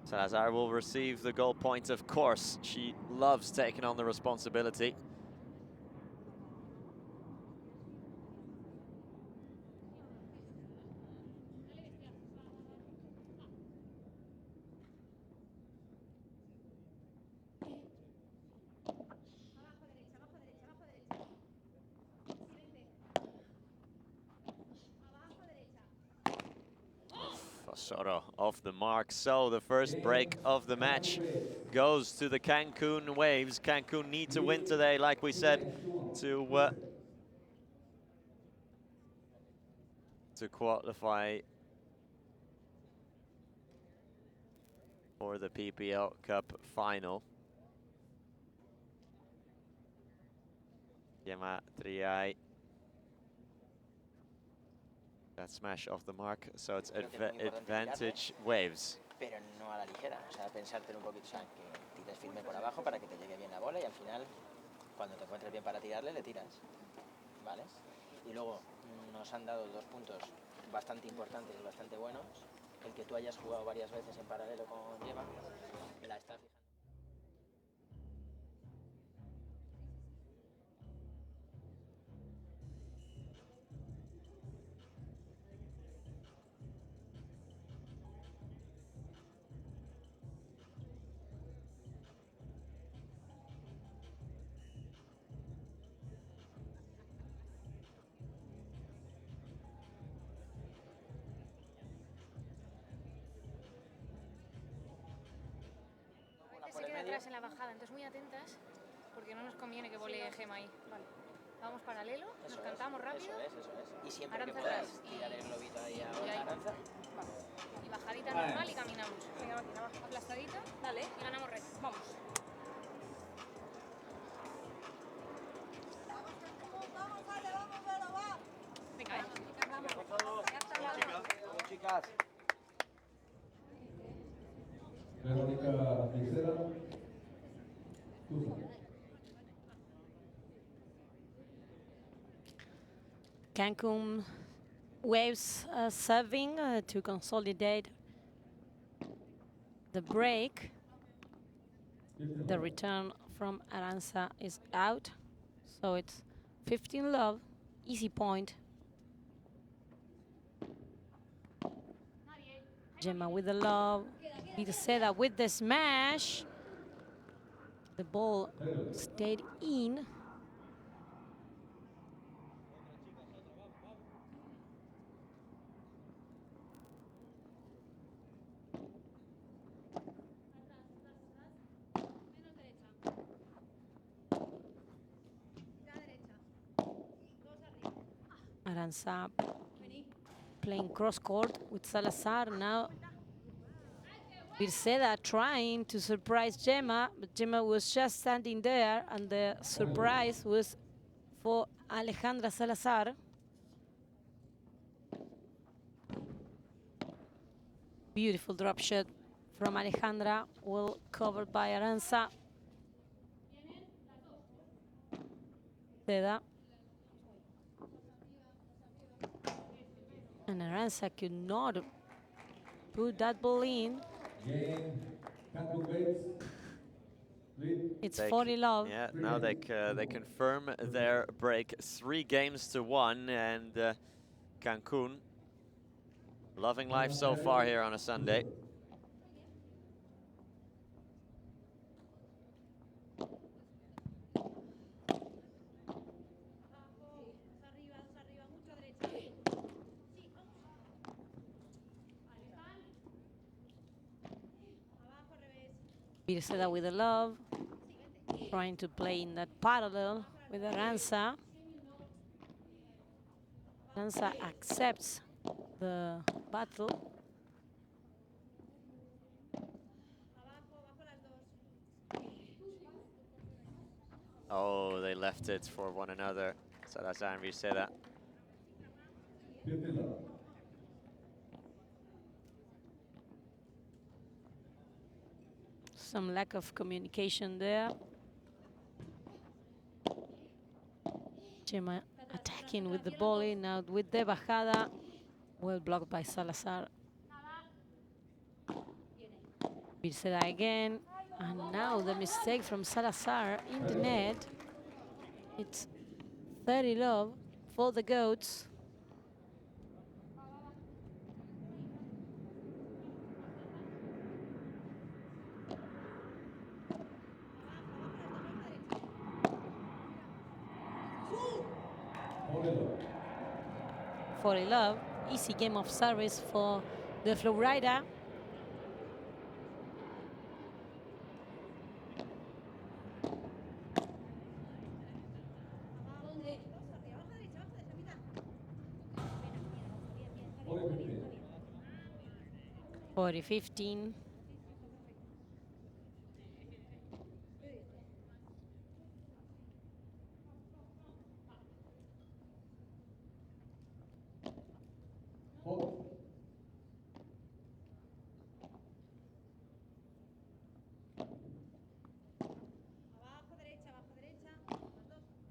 Speaker 1: Salazar will receive the goal points, of course. She loves taking on the responsibility. Osorio off the mark. So the first break of the match goes to the Cancun Waves. Cancun need to win today, like we said, to qualify for the PPL Cup final. Gemma Triay. That smash off the mark, so it's advantage Waves.
Speaker 5: Pero no a la ligera, o sea, pensártelo un poquito, o sea, que tires firme por abajo para que te llegue bien la bola y al final, cuando te encuentres bien para tirarle, le tiras, ¿vale? Y luego nos han dado 2 puntos bastante importantes y bastante buenos. El que tú hayas jugado varias veces en paralelo con Gemma, la está fijando.
Speaker 7: Se queda atrás en la bajada, entonces muy atentas, porque no nos conviene que volee Gema ahí. Vale. Vamos paralelo, nos cantamos rápido.
Speaker 5: Eso es. Y siempre
Speaker 7: Aranza
Speaker 5: que puedas
Speaker 7: atrás
Speaker 5: tirar el globito ahí a
Speaker 7: y ahí.
Speaker 5: Aranza.
Speaker 7: Vale. Y bajadita normal y caminamos. Venga, aplastadita. Dale. Y ganamos red. Vamos. Venga,
Speaker 5: Vamos, chicas.
Speaker 8: Verónica Gisela.
Speaker 2: Cancun Waves serving to consolidate the break. The return from Aranza is out, so it's 15 love, easy point. Gemma with the love, Pirceda with the smash. The ball stayed in. Aranza playing cross court with Salazar now. Pirceda trying to surprise Gemma, but Gemma was just standing there, and the surprise was for Alejandra Salazar. Beautiful drop shot from Alejandra, well covered by Aranza. Pirceda. And Aranza could not put that ball in. It's 40 love.
Speaker 1: Yeah, now they confirm their break 3 games to 1, and Cancun loving life so far here on a Sunday.
Speaker 2: Pirceda with the love, trying to play in that parallel with Aranza. Aranza accepts the battle.
Speaker 1: Oh, they left it for one another. Salazar and Virceda.
Speaker 2: Some lack of communication there. Gemma attacking with the volley, now with the bajada. Well blocked by Salazar. Virceda again. And now the mistake from Salazar in the net. It's 30 love for the goats. For a love, easy game of service for the Flowrida. For 15.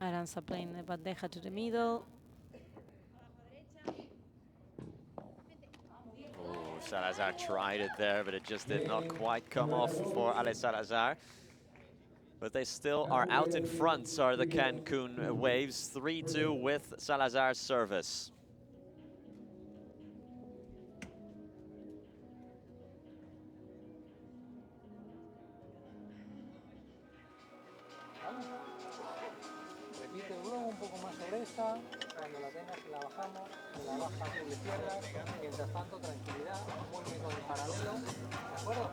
Speaker 2: Aranza playing the bandeja to the middle.
Speaker 1: Oh, Salazar tried it there, but it just did not quite come off for Ale Salazar. But they still are out in front, are the Cancun Waves. 3-2 with Salazar's service.
Speaker 6: Repite luego un poco más sobre esta, cuando la tengas la bajamos, la bajas de izquierdas, mientras tanto tranquilidad, muy bien con el paralelo, ¿de acuerdo?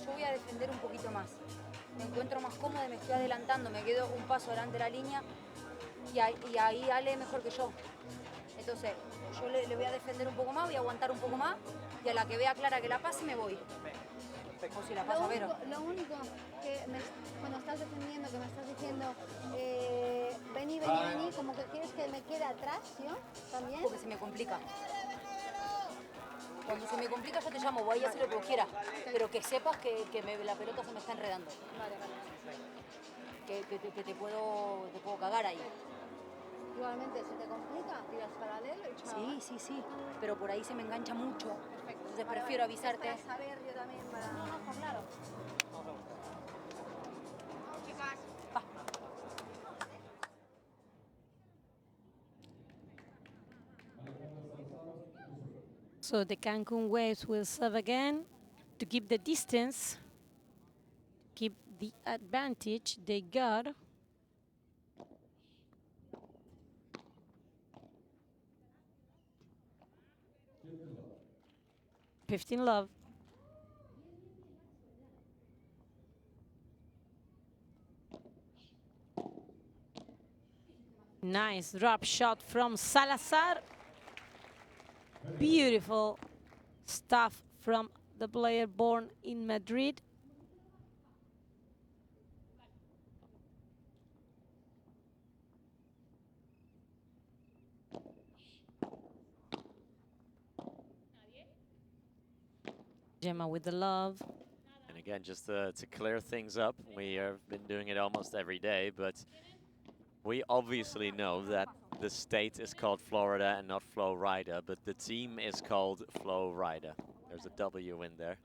Speaker 8: Yo voy a defender un poquito más. Me encuentro más cómoda, me estoy adelantando, me quedo un paso delante de la línea y ahí Ale es mejor que yo. Entonces, yo le voy a defender un poco más, voy a aguantar un poco más y a la que vea clara que la pase me voy. O si la pasa Vero.
Speaker 9: Lo único que cuando estás defendiendo, que me estás diciendo vení, como que quieres que me quede atrás, ¿no? También.
Speaker 8: Porque se me complica. Cuando se me complica yo te llamo, voy a hacer lo que vos quieras, pero que sepas que la pelota se me está enredando.
Speaker 9: Vale.
Speaker 8: Que te puedo cagar ahí.
Speaker 9: Igualmente, ¿se te complica? ¿Tiras paralelo y chao?
Speaker 8: Sí, pero por ahí se me engancha mucho.
Speaker 9: Perfecto.
Speaker 8: Entonces prefiero avisarte.
Speaker 9: Para saber yo también, para... No, está claro.
Speaker 8: Chicas.
Speaker 2: So the Cancun Waves will serve again to keep the distance, keep the advantage they got. Fifteen love. Nice drop shot from Salazar. Beautiful stuff from the player born in Madrid. Gemma with the love.
Speaker 1: And again, just to clear things up, we have been doing it almost every day, but we obviously know that the state is called Florida and not Flowrida, but the team is called Flowrida. There's a W in there.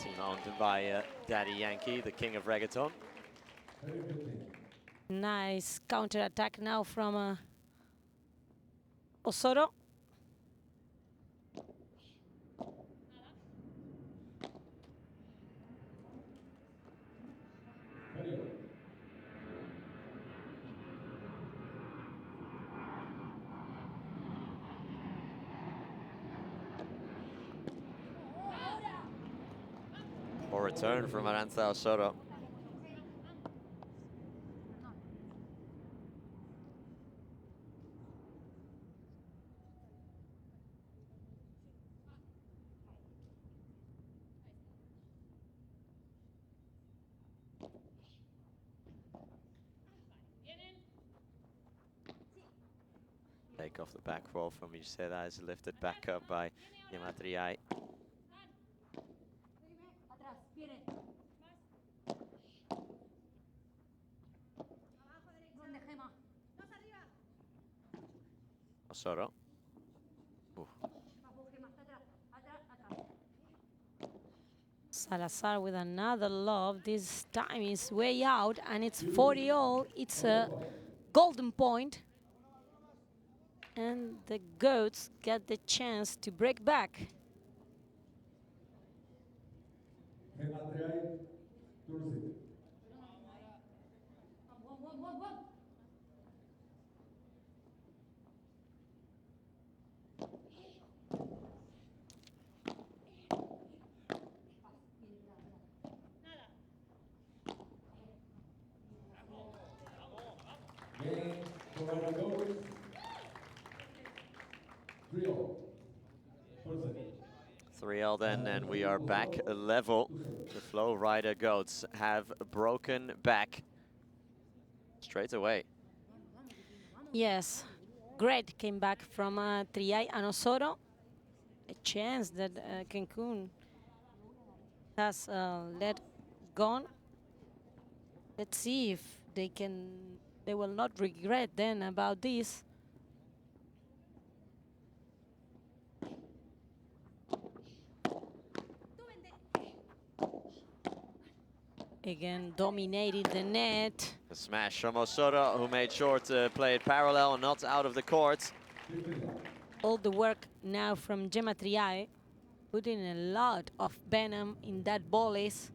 Speaker 1: Team owned by Daddy Yankee, the king of reggaeton.
Speaker 2: Nice counter attack now from Osoro.
Speaker 1: return from Aranza Osorio. Take off the back roll from Virceda is lifted back up by Gematriai. Osorio.
Speaker 2: Salazar with another love. This time is way out, and it's 40-all. It's a golden point. And the goats get the chance to break back.
Speaker 1: Three all then, and we are back level. The Flowrida goats have broken back straight away.
Speaker 2: Yes, great came back from Triay and Osorio. A chance that Cancun has let gone. Let's see if they will not regret then about this. Again, dominating the net.
Speaker 1: The smash from Osorio, who made sure to play it parallel and not out of the court.
Speaker 2: All the work now from Gematriai, putting a lot of venom in that volleys.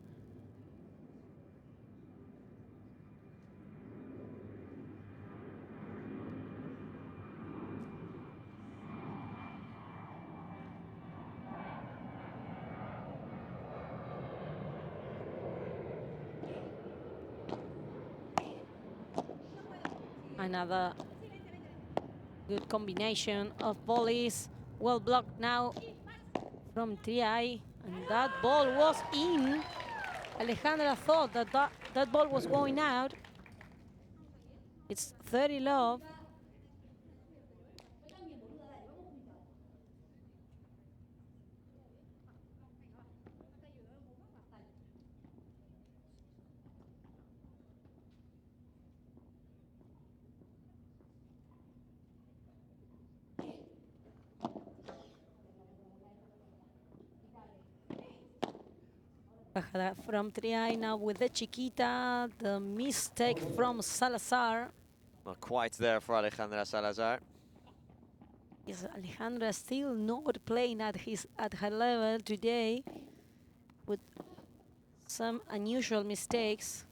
Speaker 2: Another good combination of volleys. Well blocked now from Triay. And that ball was in. Alejandra thought that that ball was going out. It's 30 love. Bajada from Triay now with the Chiquita. The mistake from Salazar.
Speaker 1: Not quite there for Alejandra Salazar.
Speaker 2: Yes, Alejandra still not playing at her level today, with some unusual mistakes.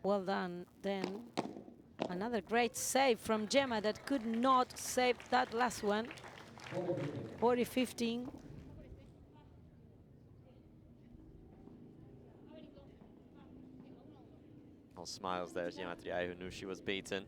Speaker 2: Well done then. Another great save from Gemma that could not save that last one. 40-15.
Speaker 1: All smiles there's Gematriai, who knew she was beaten.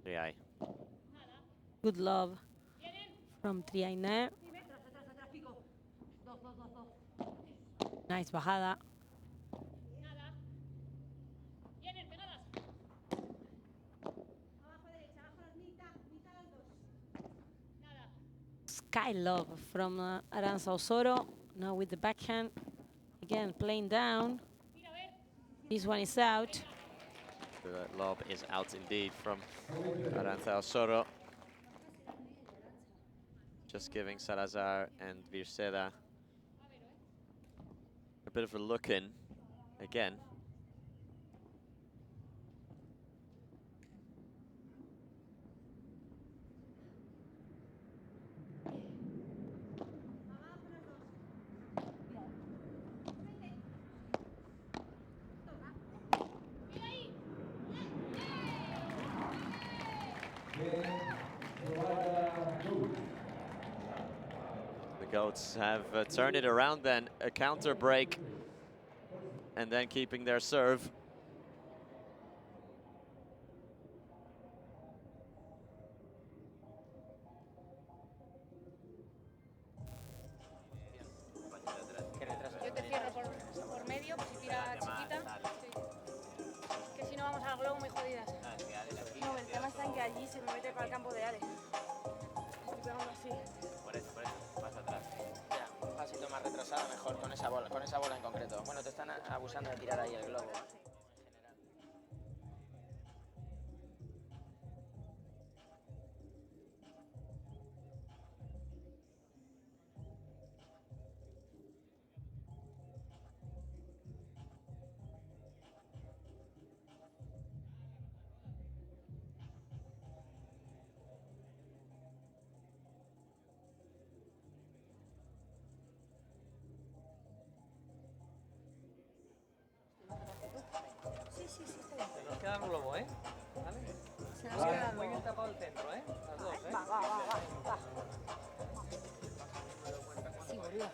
Speaker 1: Triay.
Speaker 2: Good love from Triay now. Nice bajada. Sky love from Aranza Osorio. Now with the backhand. Again, playing down. This one is out.
Speaker 1: The lob is out indeed from Aranza Osorio. Just giving Salazar and Virceda bit of a look in again. The Goats have turned it around then, a counter break, and then keeping their serve.
Speaker 7: Yo te cierro por medio, por si tira chiquita. Sí. Que si no vamos al globo muy jodidas.
Speaker 10: No, el tema está en que allí se me mete para el campo de Ale. Estoy pegando así.
Speaker 5: Por eso, más atrás. Ya, un pasito más retrasado mejor con esa bola en concreto. Bueno, te están abusando de tirar ahí el globo.
Speaker 10: Sí, está bien.
Speaker 6: Se nos queda el globo, ¿eh? ¿Vale?
Speaker 10: Se nos queda
Speaker 6: Muy bien tapado el centro, ¿eh? Las dos, ¿eh?
Speaker 10: Va. Sí, boludo.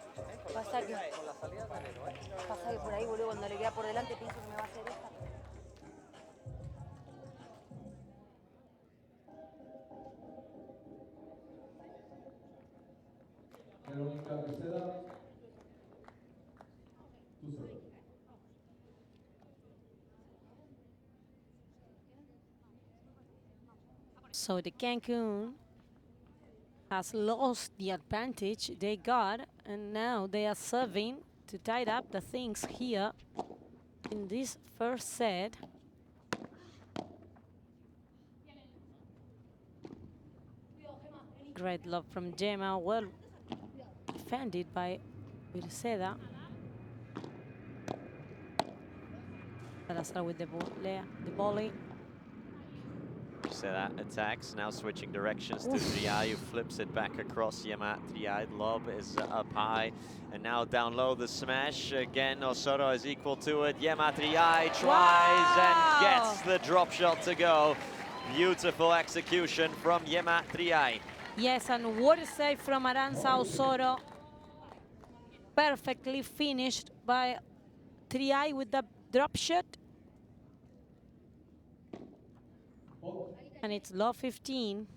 Speaker 10: Pasa que,
Speaker 6: Con la salida de Valero, ¿eh?
Speaker 10: pasa que por ahí, boludo, cuando le queda por delante pienso que me va a hacer esta.
Speaker 2: So the Cancun has lost the advantage they got, and now they are serving to tie up the things here in this first set. Great love from Gemma, well defended by Virceda. Salazar with the volley.
Speaker 1: So that attacks, now switching directions to Triay, who flips it back across Yema. Triay, lob is up high, and now down low the smash. Again, Osoro is equal to it. Yema Triay tries and gets the drop shot to go. Beautiful execution from Yema Triay.
Speaker 2: Yes, and what a save from Aranza Osoro. Perfectly finished by Triay with the drop shot. And it's low 15.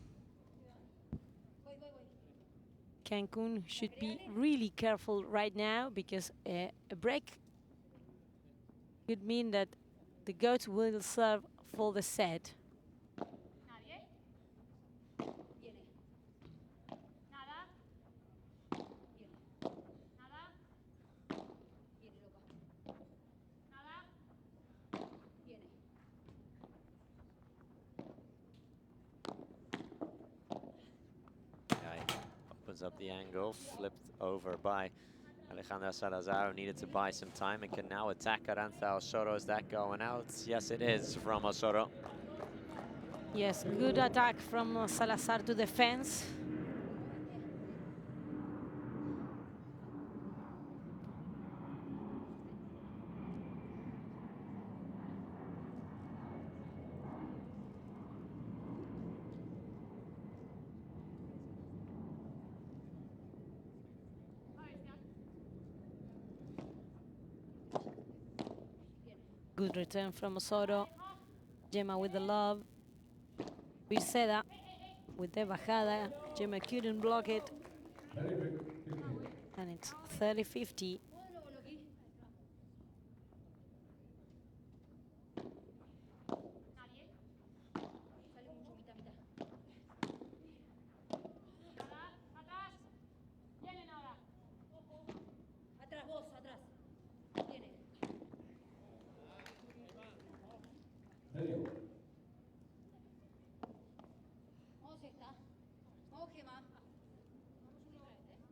Speaker 2: Cancun should be really careful right now because a break could mean that the Goats will serve for the set.
Speaker 1: Opens up the angle, flipped over by Alejandra Salazar, who needed to buy some time and can now attack Aranza Osoro. Is that going out? Yes, it is from Osoro.
Speaker 2: Yes, good attack from Salazar to the fence. Good return from Osoro. Gemma with the love. Virceda with the bajada. Gemma couldn't block it. And it's 30-50.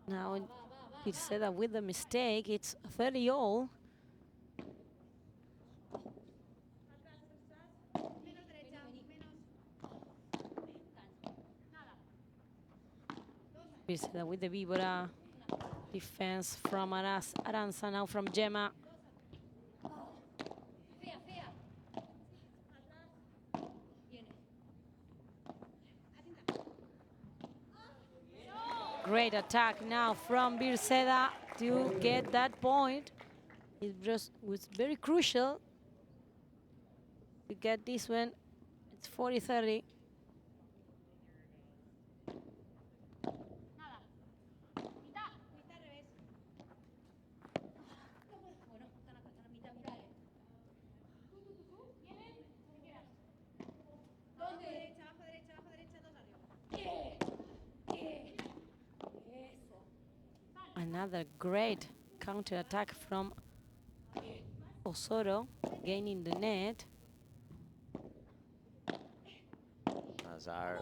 Speaker 2: Now Virceda with the mistake, it's 30-all. Birseda with the Víbora. Defense from Aranza, now from Gemma. Great attack now from Birseda to get that point. It just was very crucial to get this one. It's 40-30. Another great counter-attack from Osoro, gaining the net.
Speaker 1: Salazar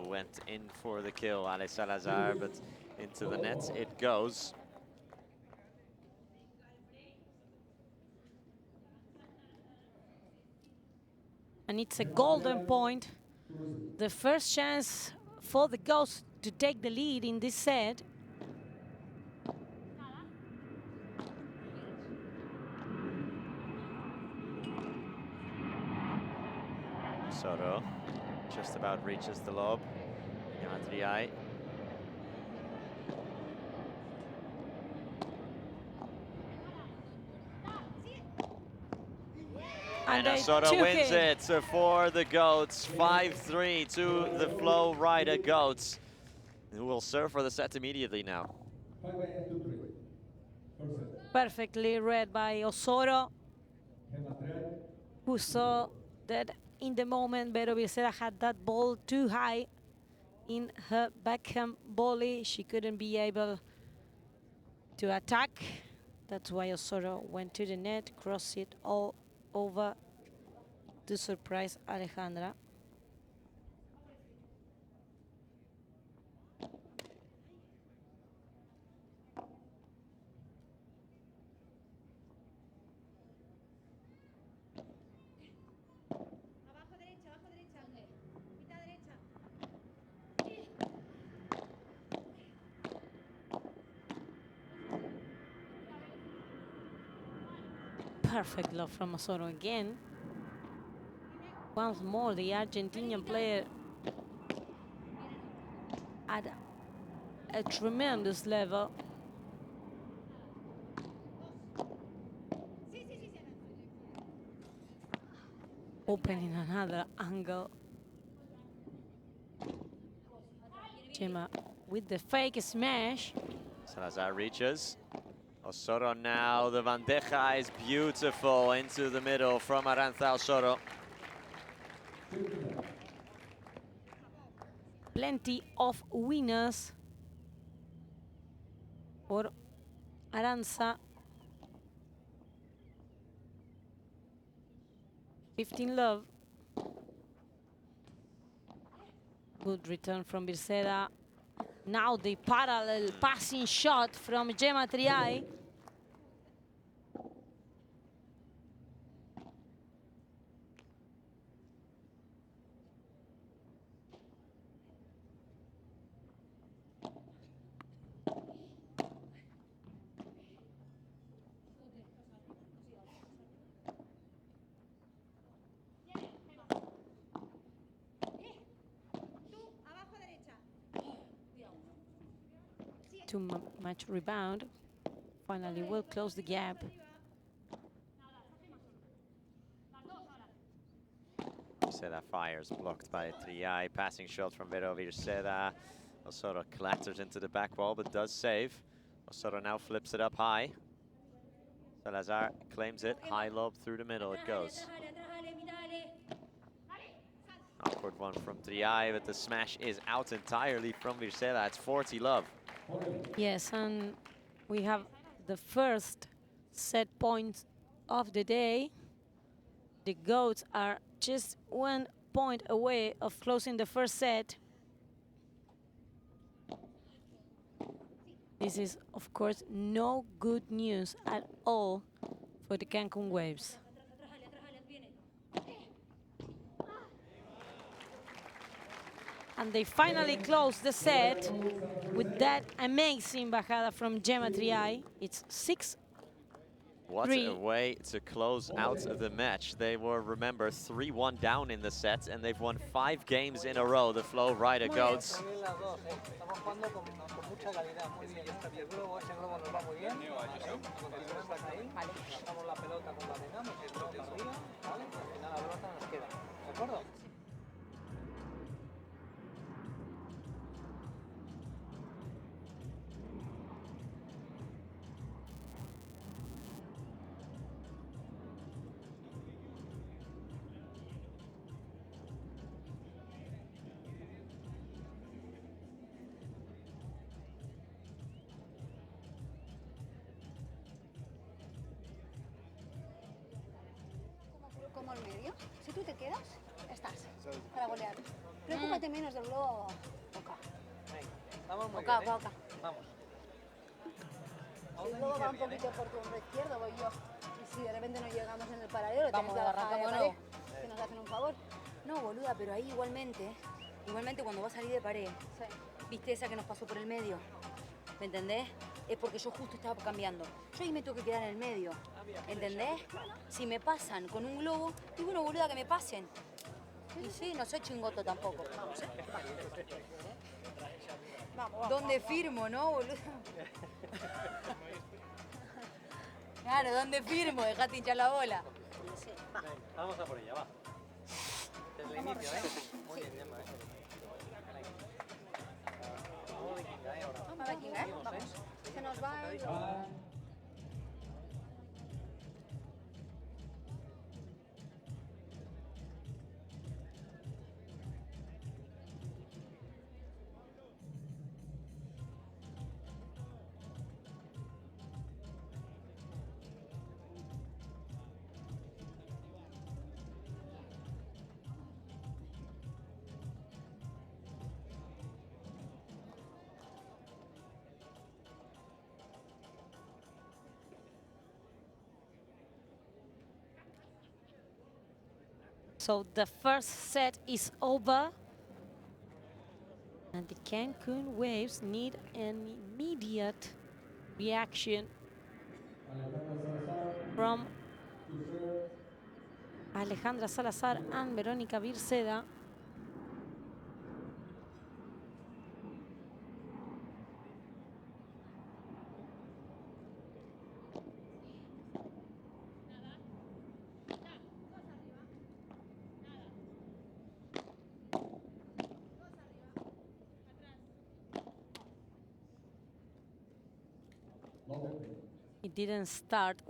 Speaker 1: went in for the kill, Ale Salazar, but into the net it goes.
Speaker 2: And it's a golden point. The first chance for the Ghosts to take the lead in this set.
Speaker 1: Soto just about reaches the lob. Yamatriai. And Soto wins it for the Goats. 5-3 to the Flowrida Goats, who will serve for the set immediately now.
Speaker 2: Perfectly read by Osoro, who saw that in the moment Vero Birseda had that ball too high in her backhand volley. She couldn't be able to attack. That's why Osoro went to the net, crossed it all over to surprise Alejandra. Perfect love from Osoro again. Once more, the Argentinian player at a tremendous level. Opening another angle. Gemma with the fake smash.
Speaker 1: Salazar reaches. Osoro now, the bandeja is beautiful into the middle from Aranza Osoro.
Speaker 2: Plenty of winners for Aranza. 15 love. Good return from Birseda. Now the parallel passing shot from Gemma Triay. Too much rebound. Finally will close the gap.
Speaker 1: Birseda fires, blocked by Triay. Passing shot from Vero Birseda. Osoro clatters into the back wall, but does save. Osoro now flips it up high. Salazar claims it. High lob through the middle, it goes. Awkward one from Triay, but the smash is out entirely from Birseda. It's 40 love.
Speaker 2: Yes, and we have the first set point of the day. The Goats are just 1 point away of closing the first set. This is, of course, no good news at all for the Cancun Waves. And they finally close the set with that amazing bajada from Gemma Triay. It's 6-3.
Speaker 1: What a way to close out the match. They were, remember, 3-1 down in the set, and they've won 5 games in a row, the Flowrida Goats.
Speaker 9: Como el medio. Si tú te quedas, estás para golear. Preocúpate menos del globo. Boca.
Speaker 6: Vamos muy
Speaker 9: Boca,
Speaker 6: bien, ¿eh?
Speaker 9: boca.
Speaker 6: Vamos.
Speaker 9: Si el globo va un poquito por tu hombro izquierdo, voy yo. Y si de repente no llegamos en el paradero,
Speaker 8: Vamos,
Speaker 9: tenemos que bajar de
Speaker 8: arrancamos,
Speaker 9: pared.
Speaker 8: ¿no?
Speaker 9: Que nos hacen un favor.
Speaker 8: No, boluda, pero ahí igualmente cuando va a salir de pared, ¿viste esa que nos pasó por el medio? ¿Me entendés? Es porque yo justo estaba cambiando. Yo ahí me tengo que quedar en el medio. ¿Entendés? Si me pasan con un globo, y bueno, boluda, que me pasen. Y sí, no soy chingoto tampoco.
Speaker 9: Vamos,
Speaker 8: ¿Dónde firmo, no, boluda? Claro, ¿dónde firmo? Dejate hinchar la bola.
Speaker 6: Vamos a por ella, va. Desde el inicio, ¿eh? Muy bien, Gemma, ¿eh? Vamos vikinga, ¿eh? Ahora.
Speaker 9: Vamos, vikinga, ¿eh? Vamos. Se nos va el globo.
Speaker 2: So the first set is over. And the Cancun Waves need an immediate reaction from Alejandra Salazar and Verónica Virceda. It didn't start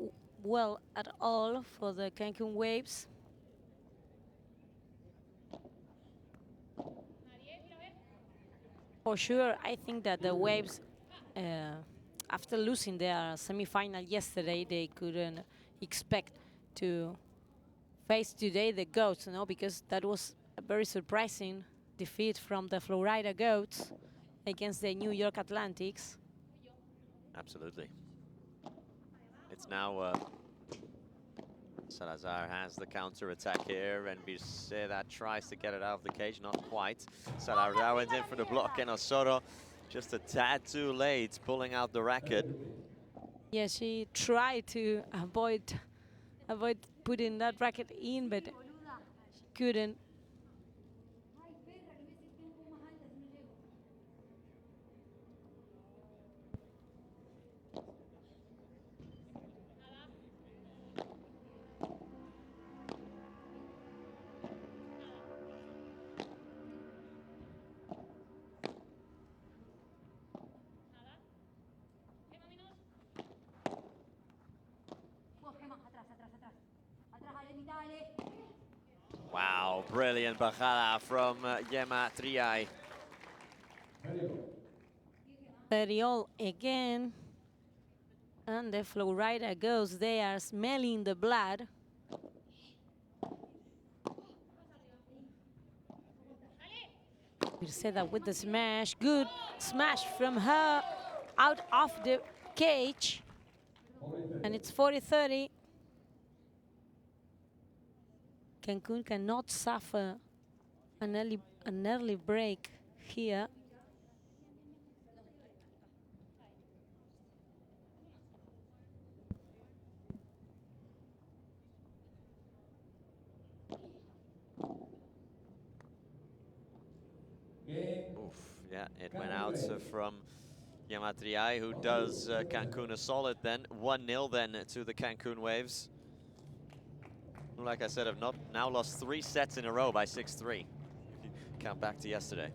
Speaker 2: well at all for the Cancun Waves. For sure, I think that the Waves, after losing their semi-final yesterday, they couldn't expect to face today the Goats, because that was a very surprising defeat from the Flowrida Goats against the New York Atlantics.
Speaker 1: Absolutely. It's now Salazar has the counter-attack here, and Virceda tries to get it out of the cage, not quite. Salazar went in for the block, and Osorio just a tad too late, pulling out the racket.
Speaker 2: Yeah, she tried to avoid putting that racket in, but she couldn't.
Speaker 1: Wow, brilliant bajada from Gemma Triay.
Speaker 2: 30-all again. And the Flowrida goes, they are smelling the blood. Virceda with the smash. Good smash from her out of the cage. And it's 40-30. Cancun cannot suffer an early an early break here.
Speaker 1: Oof, yeah, it went out from Yamatriai, who does Cancun a solid then. 1-0 then to the Cancun Waves. Who, like I said, have not now lost 3 sets in a row by 6-3. Count back to yesterday.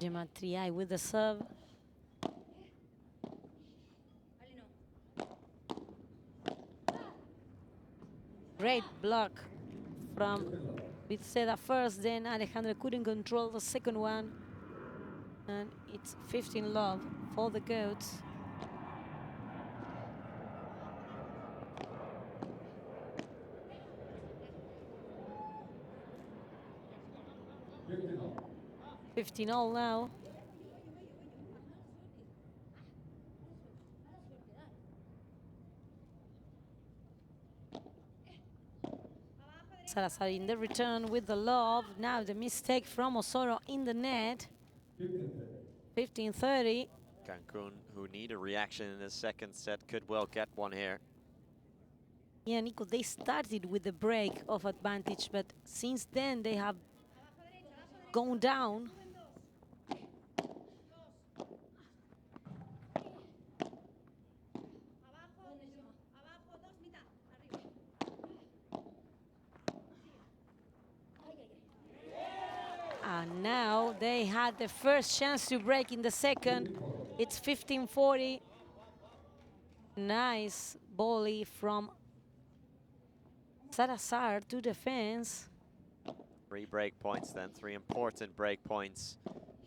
Speaker 2: Yamatriai with the serve. Great block from Viceda first, then Alejandro couldn't control the second one. And it's 15 love for the goats. Fifteen all now. Salazar in the return with the love. Now the mistake from Osoro in the net. 15-30.
Speaker 1: Cancun, who need a reaction in the second set, could well get one here.
Speaker 2: Yeah, Nico, they started with the break of advantage, but since then they have gone down. And now they had the first chance to break in the second. It's 15-40. Nice volley from Salazar to defense.
Speaker 1: 3 break points then, 3 important break points.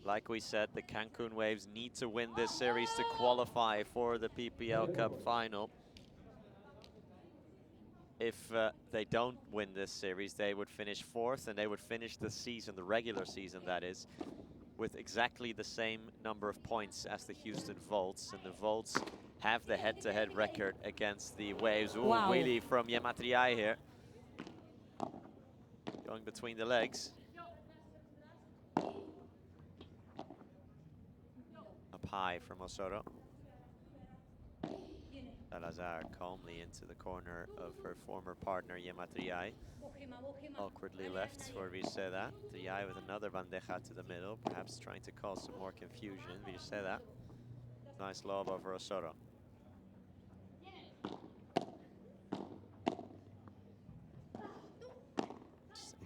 Speaker 1: Like we said, the Cancun Waves need to win this series to qualify for the PPL Cup final. If they don't win this series, they would finish 4th, and they would finish the season, the regular season that is, with exactly the same number of points as the Houston Volts. And the Volts have the head-to-head record against the Waves. Ooh,
Speaker 2: wow.
Speaker 1: wheelie from Yamatriai here. Going between the legs. Up high from Osoro. Salazar calmly into the corner of her former partner, Yamatriai. Awkwardly left for Viceda. Triai with another bandeja to the middle, perhaps trying to cause some more confusion. Viceda. Nice lob over Osoro.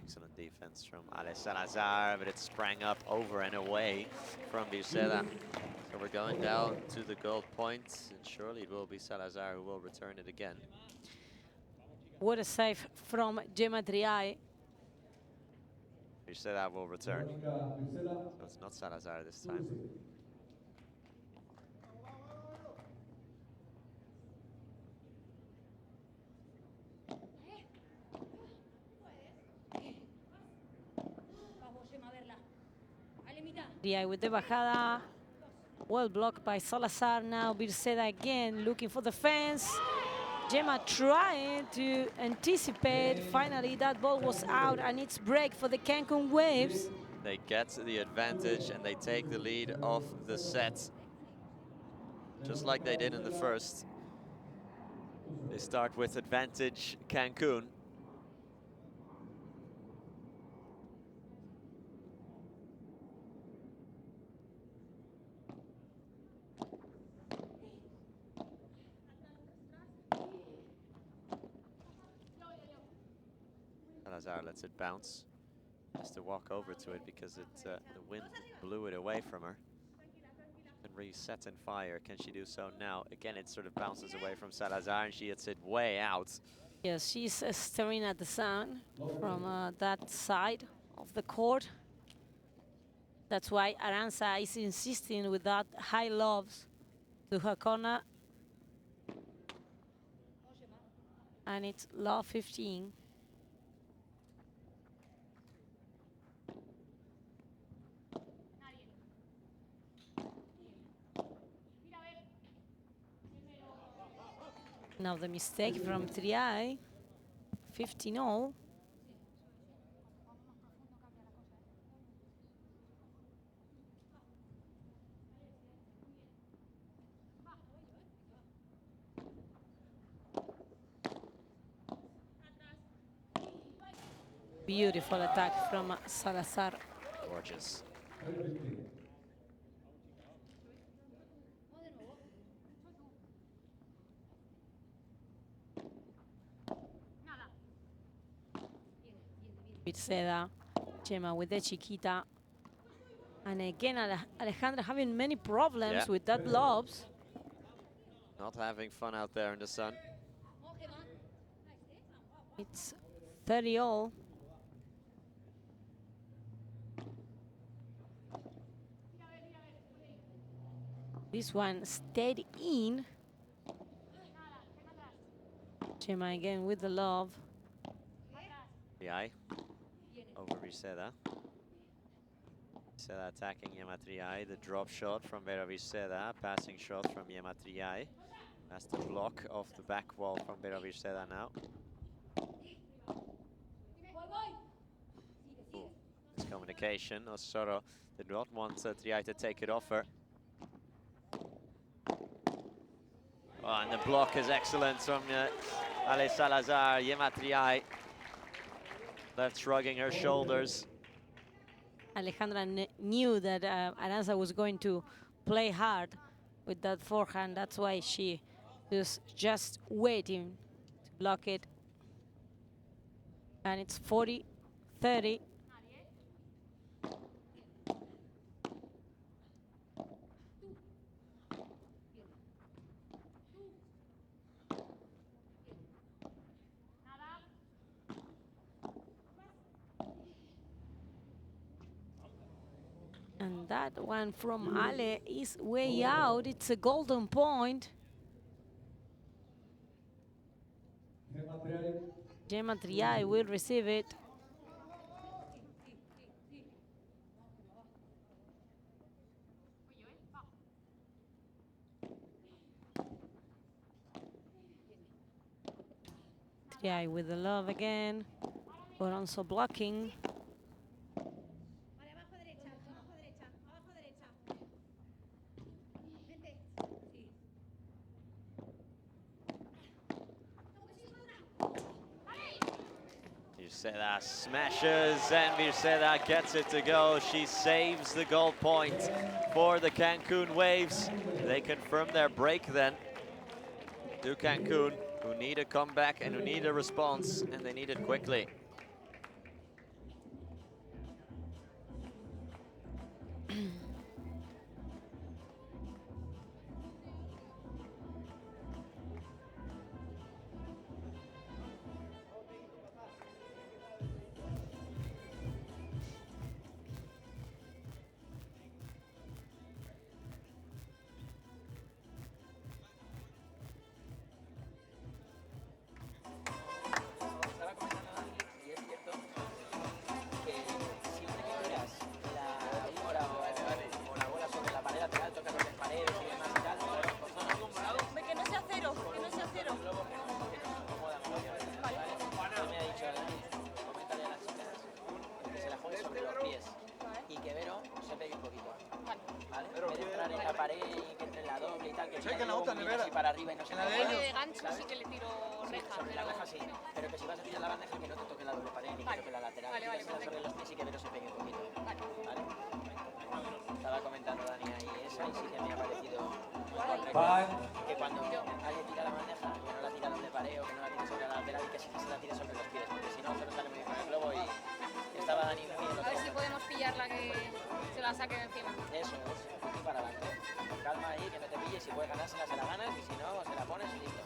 Speaker 1: Excellent defense from Ale Salazar, but it sprang up over and away from Viceda. So we're going down to the gold points, and surely it will be Salazar who will return it again.
Speaker 2: What a save from Yamatriai.
Speaker 1: Viceda will return. So it's not Salazar this time.
Speaker 2: With the bajada, well blocked by Salazar. Now Viceda again looking for the fence. Gemma trying to anticipate. Finally, that ball was out, and it's break for the Cancun Waves.
Speaker 1: They get the advantage and they take the lead of the set, just like they did in the first. They start with advantage Cancun. Salazar lets it bounce. Has to walk over to it because the wind blew it away from her. And reset and fire. Can she do so now? Again, it sort of bounces away from Salazar and she hits it way out.
Speaker 2: Yes, she's staring at the sun from that side of the court. That's why Arantxa is insisting with that high lobs to her corner. And it's lob 15. Now the mistake from Triay, 15-0. Beautiful attack from Salazar.
Speaker 1: Gorgeous.
Speaker 2: Birceda, Chema with the chiquita. And again, Alejandra having many problems with that lobs.
Speaker 1: Not having fun out there in the sun.
Speaker 2: It's 30-0. This one stayed in. Chema again with the lob.
Speaker 1: Triay over Birceda. Birceda attacking Gemma Triay. The drop shot from Vera Birceda. Passing shot from Gemma Triay. Has to block off the back wall from Vera Birceda now. Miscommunication. Osoro did not want Triay to take it off her. Oh, and the block is excellent from Ale Salazar. Gemma Triay left shrugging her shoulders.
Speaker 2: Alejandra knew that Arantxa was going to play hard with that forehand. That's why she was just waiting to block it. And it's 40-30. And that one from Ale is way out. It's a golden point. Gemma Triay will receive it. Triay with the love again, but also blocking.
Speaker 1: Birceda smashes and Birceda gets it to go. She saves the goal point for the Cancun Waves. They confirm their break then to Cancun, who need a comeback and who need a response, and they need it quickly.
Speaker 5: Para arriba y no se la
Speaker 7: de gancho sí que le tiro reja.
Speaker 5: Sobre la reja sí, pero que si vas a tirar la bandeja que no te toque la doble pared ni que toque la lateral.
Speaker 7: Vale,
Speaker 5: sobre los pies y que Vero se pegue un poquito. Vale. Estaba comentando Dani ahí esa y sí que me ha parecido que cuando Ale tira la bandeja, que no la tira doble pared o que no la tire sobre la lateral y que sí que se la tire sobre los pies, porque si no se lo sale muy bien.
Speaker 7: la saque de encima.
Speaker 5: Eso es, aquí para adelante. Con calma ahí, que no te pilles. Si puedes ganársela, se la ganas. Y si no, se la pones y listo.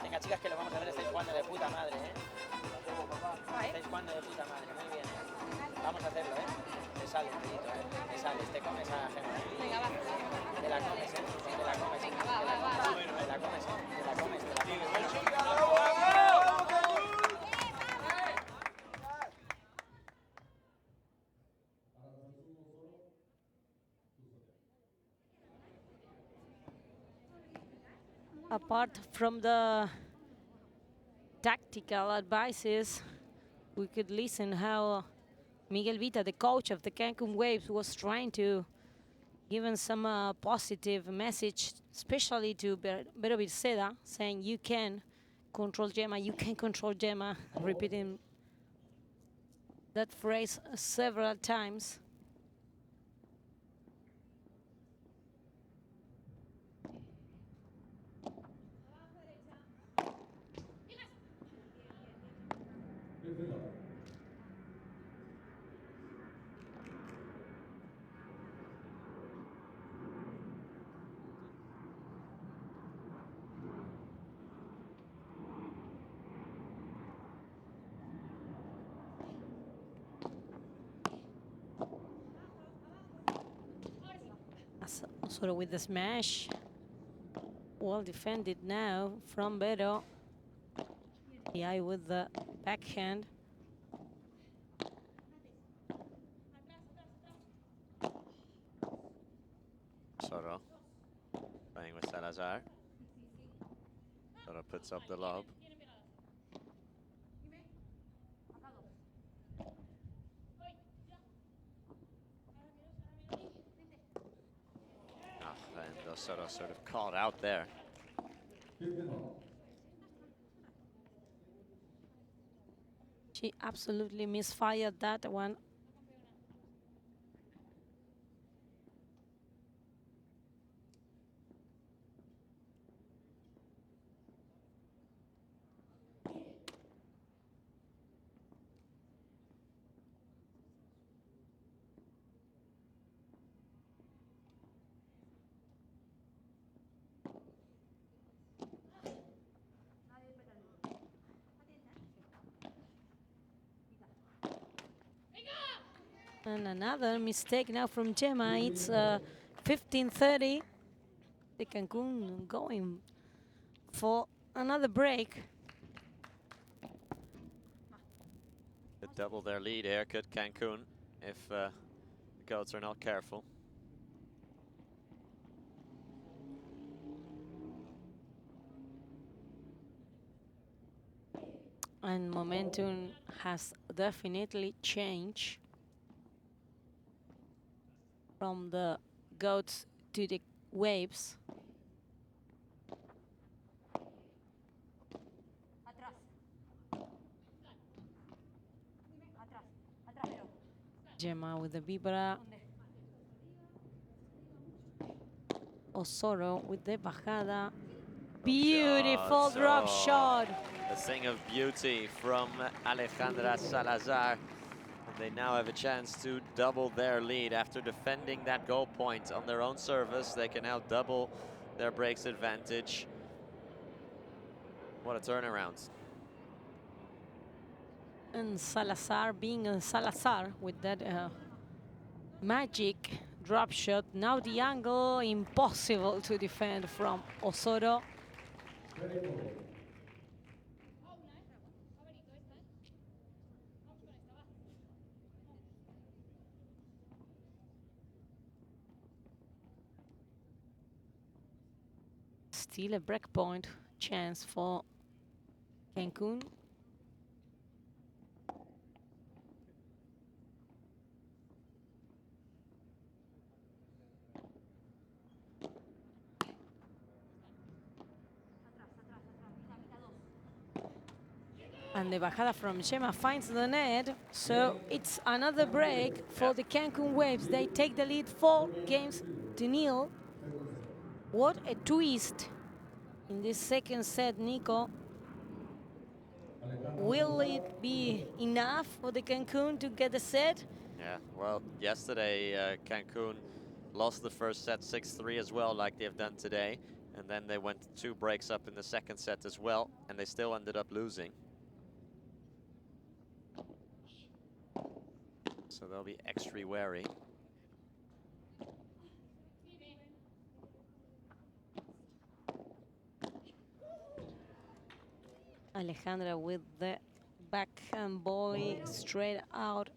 Speaker 5: Venga, chicas, que lo vamos a ver. Estáis jugando de puta madre, ¿eh? Estáis jugando de puta madre, muy bien, ¿eh? Vamos a hacerlo, ¿eh? Te sale un poquito, ¿eh? Te sales, te comes a Gemma.
Speaker 7: Venga, va.
Speaker 5: Te la comes, ¿eh? Te la comes.
Speaker 7: Venga, va, va, va.
Speaker 5: Te la comes, ¿eh? Te la comes, te la comes.
Speaker 2: Apart from the tactical advices, we could listen how Miguel Vita, the coach of the Cancun Waves, was trying to give us some positive message, especially to Vero Virceda, saying you can control Gemma, you can control Gemma, repeating that phrase several times. Sort of with the smash. Well defended now from Vero. The eye with the backhand.
Speaker 1: Soro playing with Salazar. Soro puts up the lob. And Soro sort of caught out there.
Speaker 2: She absolutely misfired that one. And another mistake now from Gemma. It's 15:30. The Cancun going for another break.
Speaker 1: Could double their lead here, could Cancun, if the goats are not careful.
Speaker 2: And momentum has definitely changed from the goats to the waves. Gemma with the vibra. Osoro with the bajada. Beautiful drop shot.
Speaker 1: A thing of beauty from Alejandra Salazar. And they now have a chance to double their lead after defending that goal point on their own service. They can now double their breaks advantage. What a turnaround.
Speaker 2: And Salazar being a Salazar with that magic drop shot. Now the angle impossible to defend from Osoro. Still a breakpoint chance for Cancun. And the bajada from Gemma finds the net, so it's another break for the Cancun Waves. They take the lead 4-0. What a twist in this second set, Nico. Will it be enough for the Cancun to get the set?
Speaker 1: Yeah, well, yesterday Cancun lost the first set 6-3 as well, like they've done today. And then they went 2 breaks up in the second set as well, and they still ended up losing. So they'll be extra wary.
Speaker 2: Alejandra with the backhand volley straight out.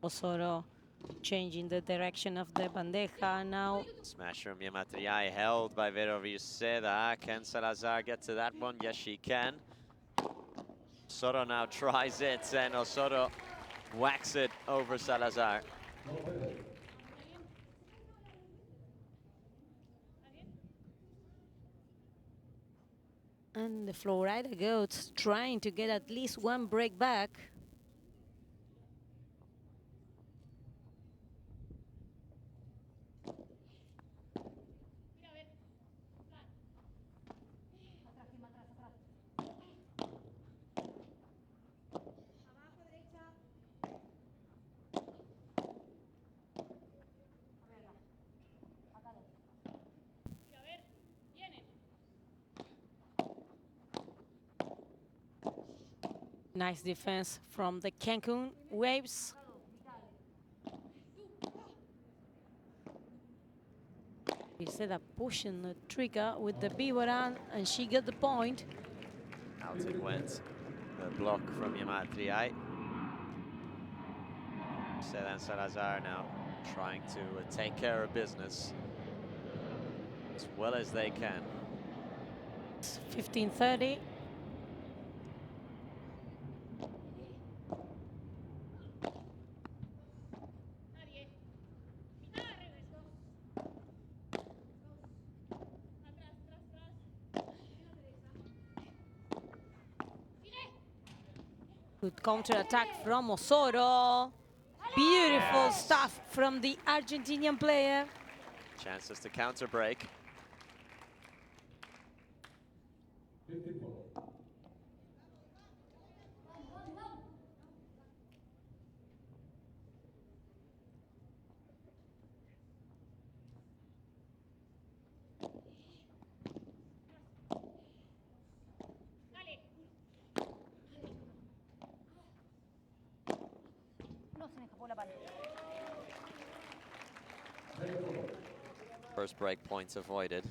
Speaker 2: Osorio changing the direction of the bandeja now.
Speaker 1: Smash from Yamatriai held by Vero Virceda. Can Salazar get to that one? Yes, she can. Osorio now tries it, and Osorio whacks it over Salazar.
Speaker 2: And the Flowrida goats trying to get at least 1 break back. Nice defense from the Cancun Waves. Virceda pushing the trigger with the Biboran, and she got the point.
Speaker 1: Out it went. The block from Yamatriai. Virceda and Salazar now trying to take care of business as well as they can.
Speaker 2: 15-30. Good counter-attack from Osorio. Beautiful stuff from the Argentinian player.
Speaker 1: Chances to counter break. First break points avoided.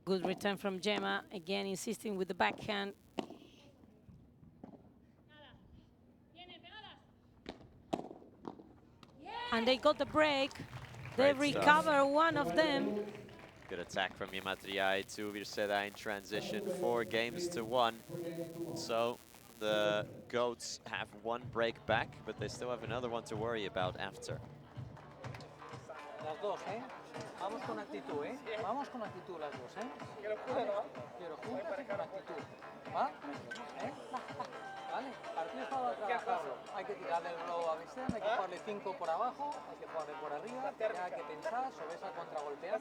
Speaker 2: Good return from Gemma, again insisting with the backhand. And they got the break. They recover one of them.
Speaker 1: Good attack from Yamatriai to Virceda in transition, 4-1. So the goats have 1 break back, but they still have another one to worry about after.
Speaker 6: Las dos, ¿eh? Vamos con actitud, ¿eh? Vamos con actitud las dos, ¿eh? Quiero juntas y con actitud. ¿Va? ¿Eh? Vale, el partido está para trabajarlo. Hay que tirarle el globo a Vicente, hay que jugarle 5 por abajo, hay que jugarle por arriba, ya hay que pensar sobre esa contragolpeada.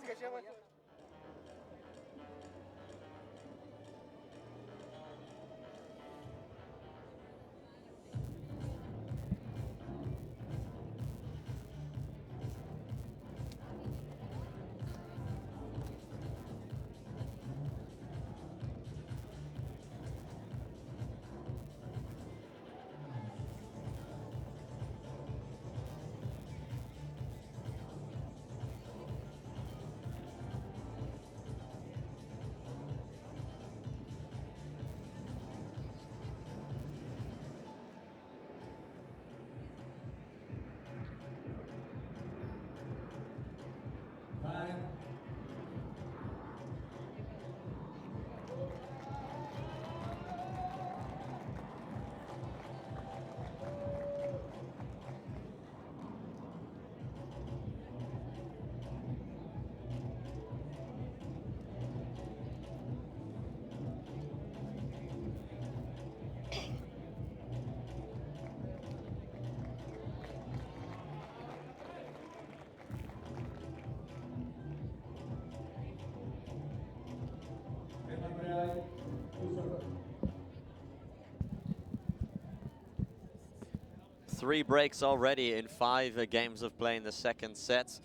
Speaker 1: 3 breaks already in 5 games of play in the second set.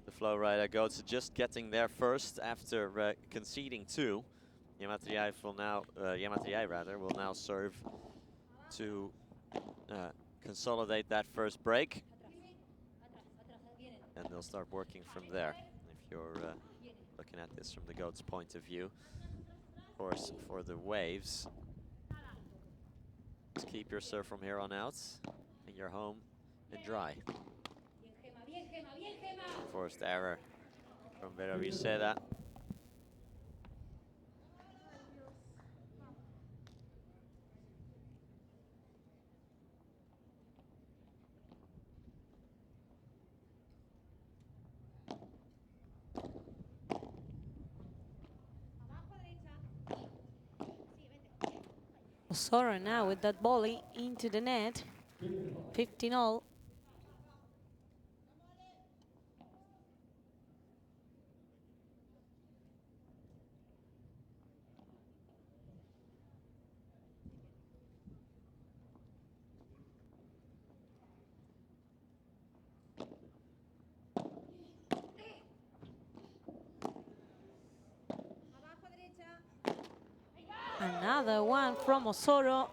Speaker 1: The Flowrida goats just getting there first after conceding 2. Yamatriai will now serve to consolidate that first break. And they'll start working from there. If you're looking at this from the goats' point of view. Of course, for the waves, just keep your serve from here on out, and you're home and dry. Forced error from Vera Viceda.
Speaker 2: Sora now with that volley into the net. 15-all. Another one from Osoro.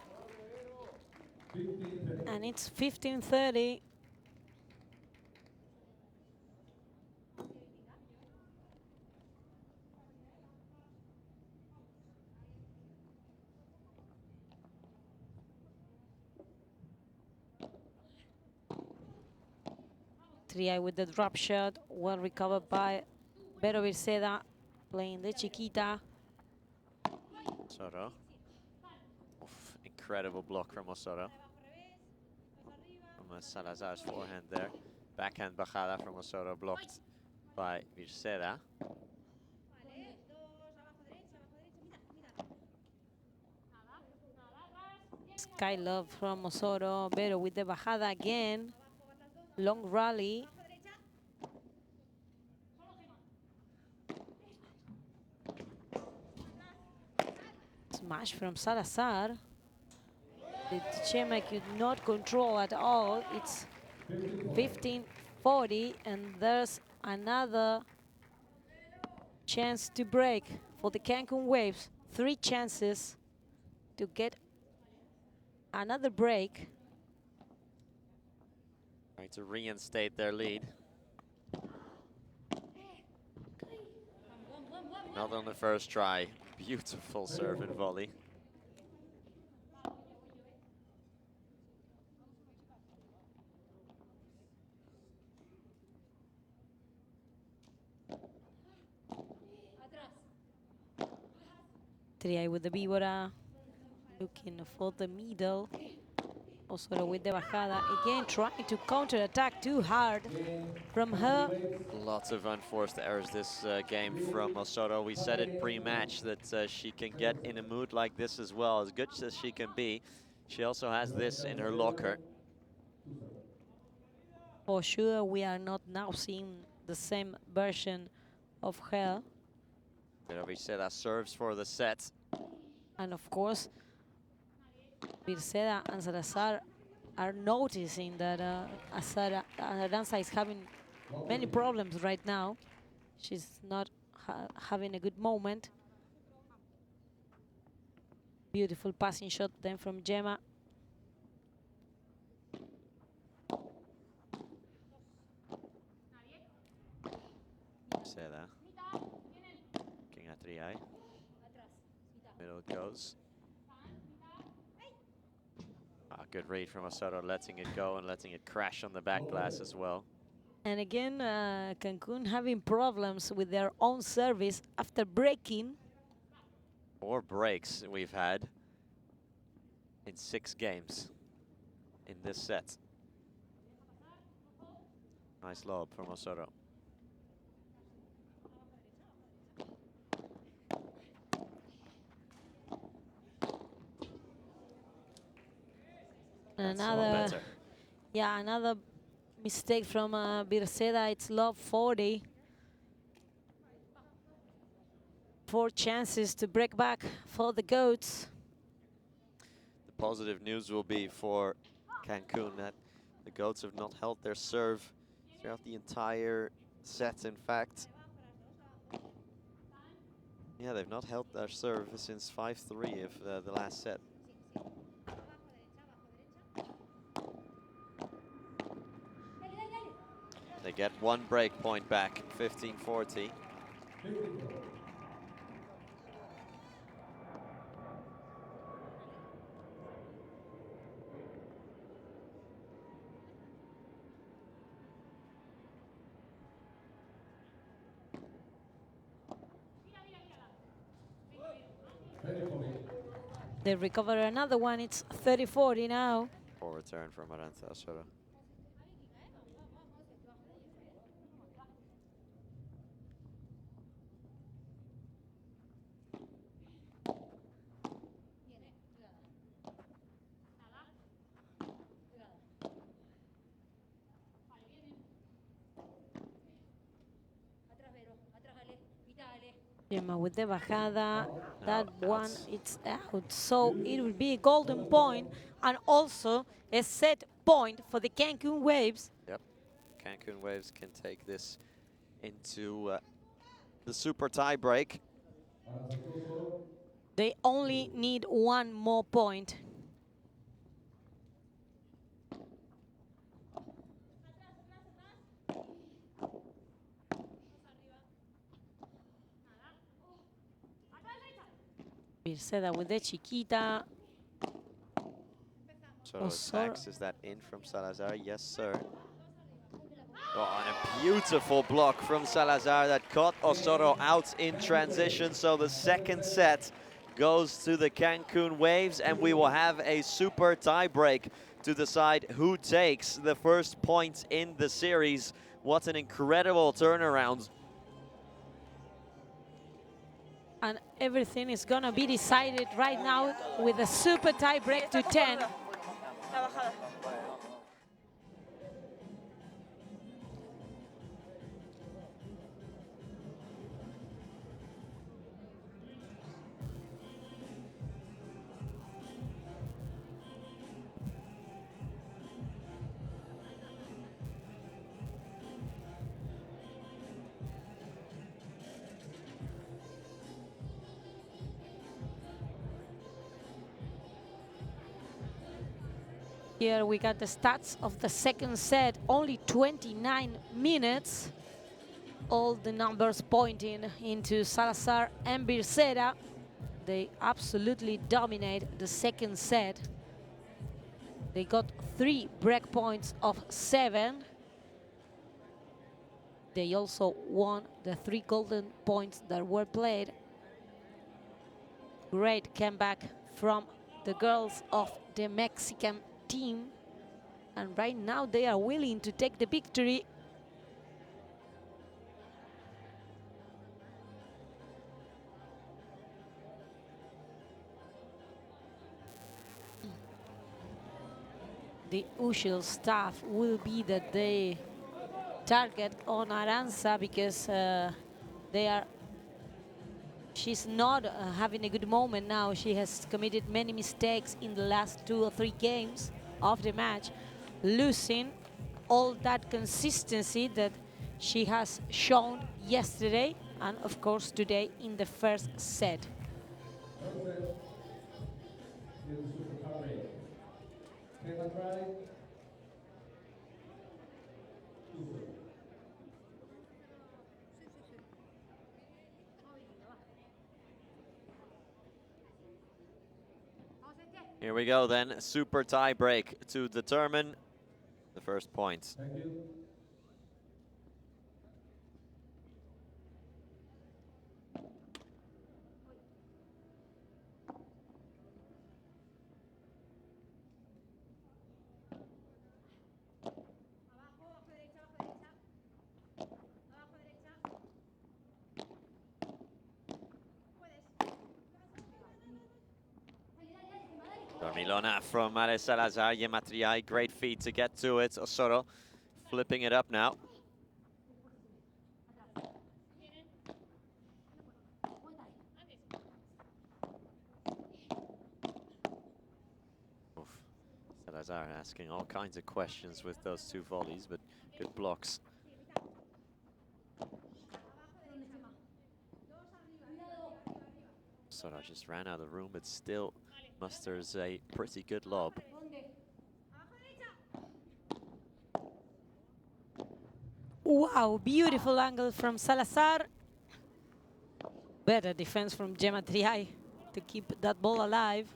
Speaker 2: And it's 15-30. Tria with the drop shot, well recovered by Vero Virceda, playing the Chiquita.
Speaker 1: Osoro. Oof, incredible block from Osoro. From Salazar's forehand there. Backhand bajada from Osoro blocked by Virceda.
Speaker 2: Sky love from Osoro. Vero with the bajada again. Long rally. Smash from Salazar. The Chema could not control at all. It's 15-40, and there's another chance to break for the Cancun Waves. 3 chances to get another break.
Speaker 1: Trying to reinstate their lead. Not on the first try. Beautiful serve and volley.
Speaker 2: Tria with the Víbora, looking for the middle. Osoro with the bajada, again trying to counter-attack too hard from her.
Speaker 1: Lots of unforced errors this game from Osoro. We said it pre-match that she can get in a mood like this as well. As good as she can be, she also has this in her locker.
Speaker 2: For sure, we are not now seeing the same version of her.
Speaker 1: Vera Viceda serves for the set.
Speaker 2: And of course, Virceda and Salazar are noticing that Aranza is having many problems right now. She's not having a good moment. Beautiful passing shot then from Gemma.
Speaker 1: Viceda. Looking at Triay. Middle it goes. Good read from Osoro, letting it go and letting it crash on the back glass as well.
Speaker 2: And again, Cancun having problems with their own service after breaking.
Speaker 1: 4 breaks we've had in 6 games in this set. Nice lob from Osoro.
Speaker 2: Another mistake from Virceda. It's lob 40. 4 chances to break back for the goats.
Speaker 1: The positive news will be for Cancun that The Goats have not held their serve throughout the entire set, in fact. Yeah, they've not held their serve since 5-3 of the last set. They get one break point back, 15-40.
Speaker 2: They recover another one. It's 30-40 now.
Speaker 1: Poor return from Arantxa Osorio.
Speaker 2: Gemma with the bajada. That one, it's out. So it will be a golden point and also a set point for the Cancun Waves.
Speaker 1: Yep. Cancun Waves can take this into the super tie break.
Speaker 2: They only need one more point. Birceda with the chiquita.
Speaker 1: So attacks, is that in from Salazar? Yes, sir. Oh, and a beautiful block from Salazar that caught Osorio out in transition. So the second set goes to the Cancun Waves, and we will have a super tie break to decide who takes the first points in the series. What an incredible turnaround.
Speaker 2: And everything is gonna be decided right now with a super tie break to 10. Here we got the stats of the second set, only 29 minutes. All the numbers pointing into Salazar and Birceda. They absolutely dominate the second set. They got 3 break points of 7. They also won the 3 golden points that were played. Great comeback from the girls of the Mexican team, and right now they are willing to take the victory. The usual stuff will be that they target on Arantxa because she's not having a good moment now. She has committed many mistakes in the last 2 or 3 games of the match, losing all that consistency that she has shown yesterday and of course today in the first set.
Speaker 1: Here we go then, super tie break to determine the first points.
Speaker 11: Thank you.
Speaker 1: Dormilona from Mare Salazar, Gematriai, great feed to get to it. Osorio flipping it up now. Salazar asking all kinds of questions with those two volleys, but good blocks. Sora just ran out of the room, but still musters a pretty good lob.
Speaker 2: Wow, beautiful angle from Salazar. Better defense from Gemma Triay to keep that ball alive.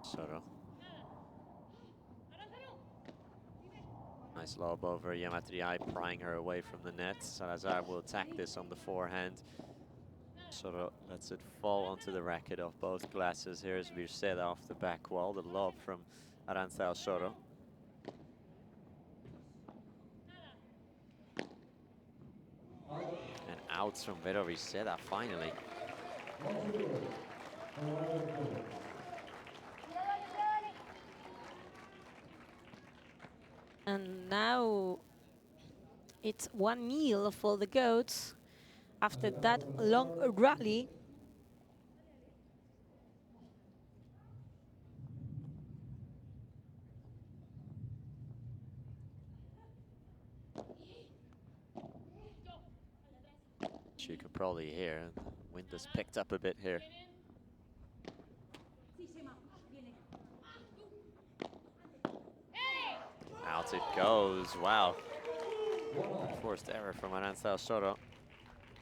Speaker 1: Soro. Nice lob over Yamatriai, prying her away from the net. Salazar will attack this on the forehand. Soro lets it fall onto the racket of both glasses. Here's Virceda off the back wall, the lob from Aranzao Soro. And outs from Vero Virceda finally.
Speaker 2: And now it's 1-0 for the Goats after that long rally.
Speaker 1: You can probably hear the wind has picked up a bit here. Out it goes. Wow. Forced error from Aranzao Soro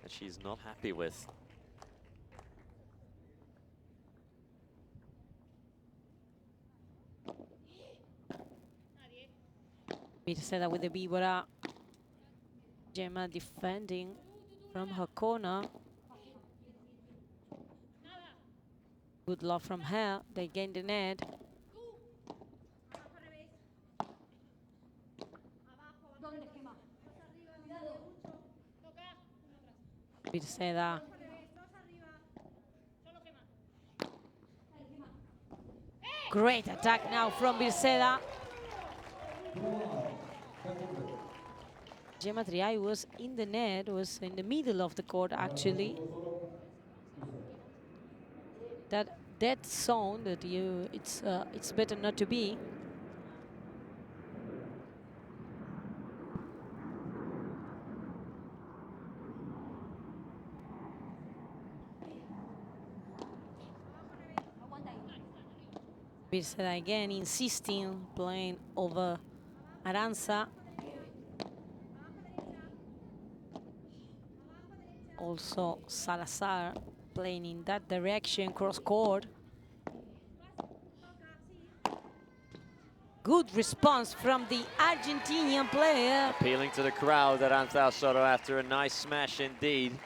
Speaker 1: that she's not happy with.
Speaker 2: Virceda with the Víbora. Gemma defending from her corner. Good love from her. They gain the net. Virceda. Great attack now from Virceda. Gemma Triay was in the net, was in the middle of the court actually. That dead zone that it's better not to be. Virceda again insisting, playing over Aranza. Also Salazar playing in that direction, cross court. Good response from the Argentinian player.
Speaker 1: Appealing to the crowd, Aranzao Soro, after a nice smash indeed.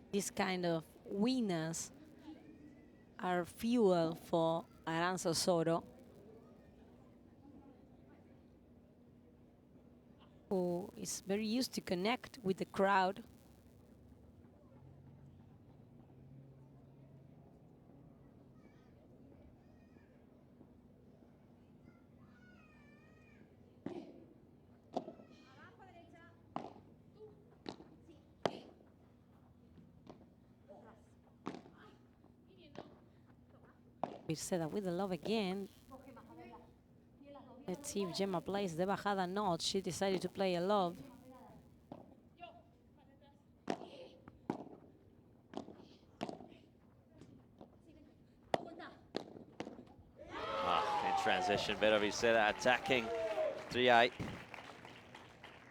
Speaker 2: This kind of winners are fuel for Aranzao Soro, who is very used to connect with the crowd. Virceda with the love again. Let's see if Gemma plays the bajada. Not. She decided to play a love.
Speaker 1: In transition, Vero Virceda attacking 3-8.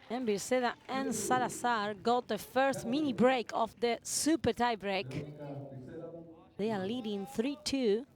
Speaker 2: And Virceda and Salazar got the first mini break of the super tie break. They are leading 3-2.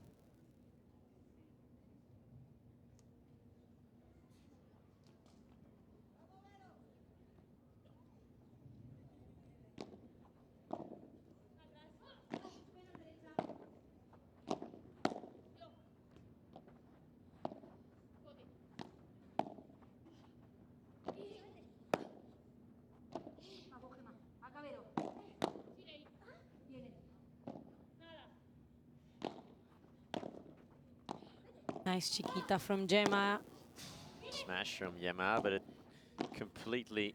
Speaker 2: Nice chiquita from Gemma.
Speaker 1: Smash from Gemma, but it completely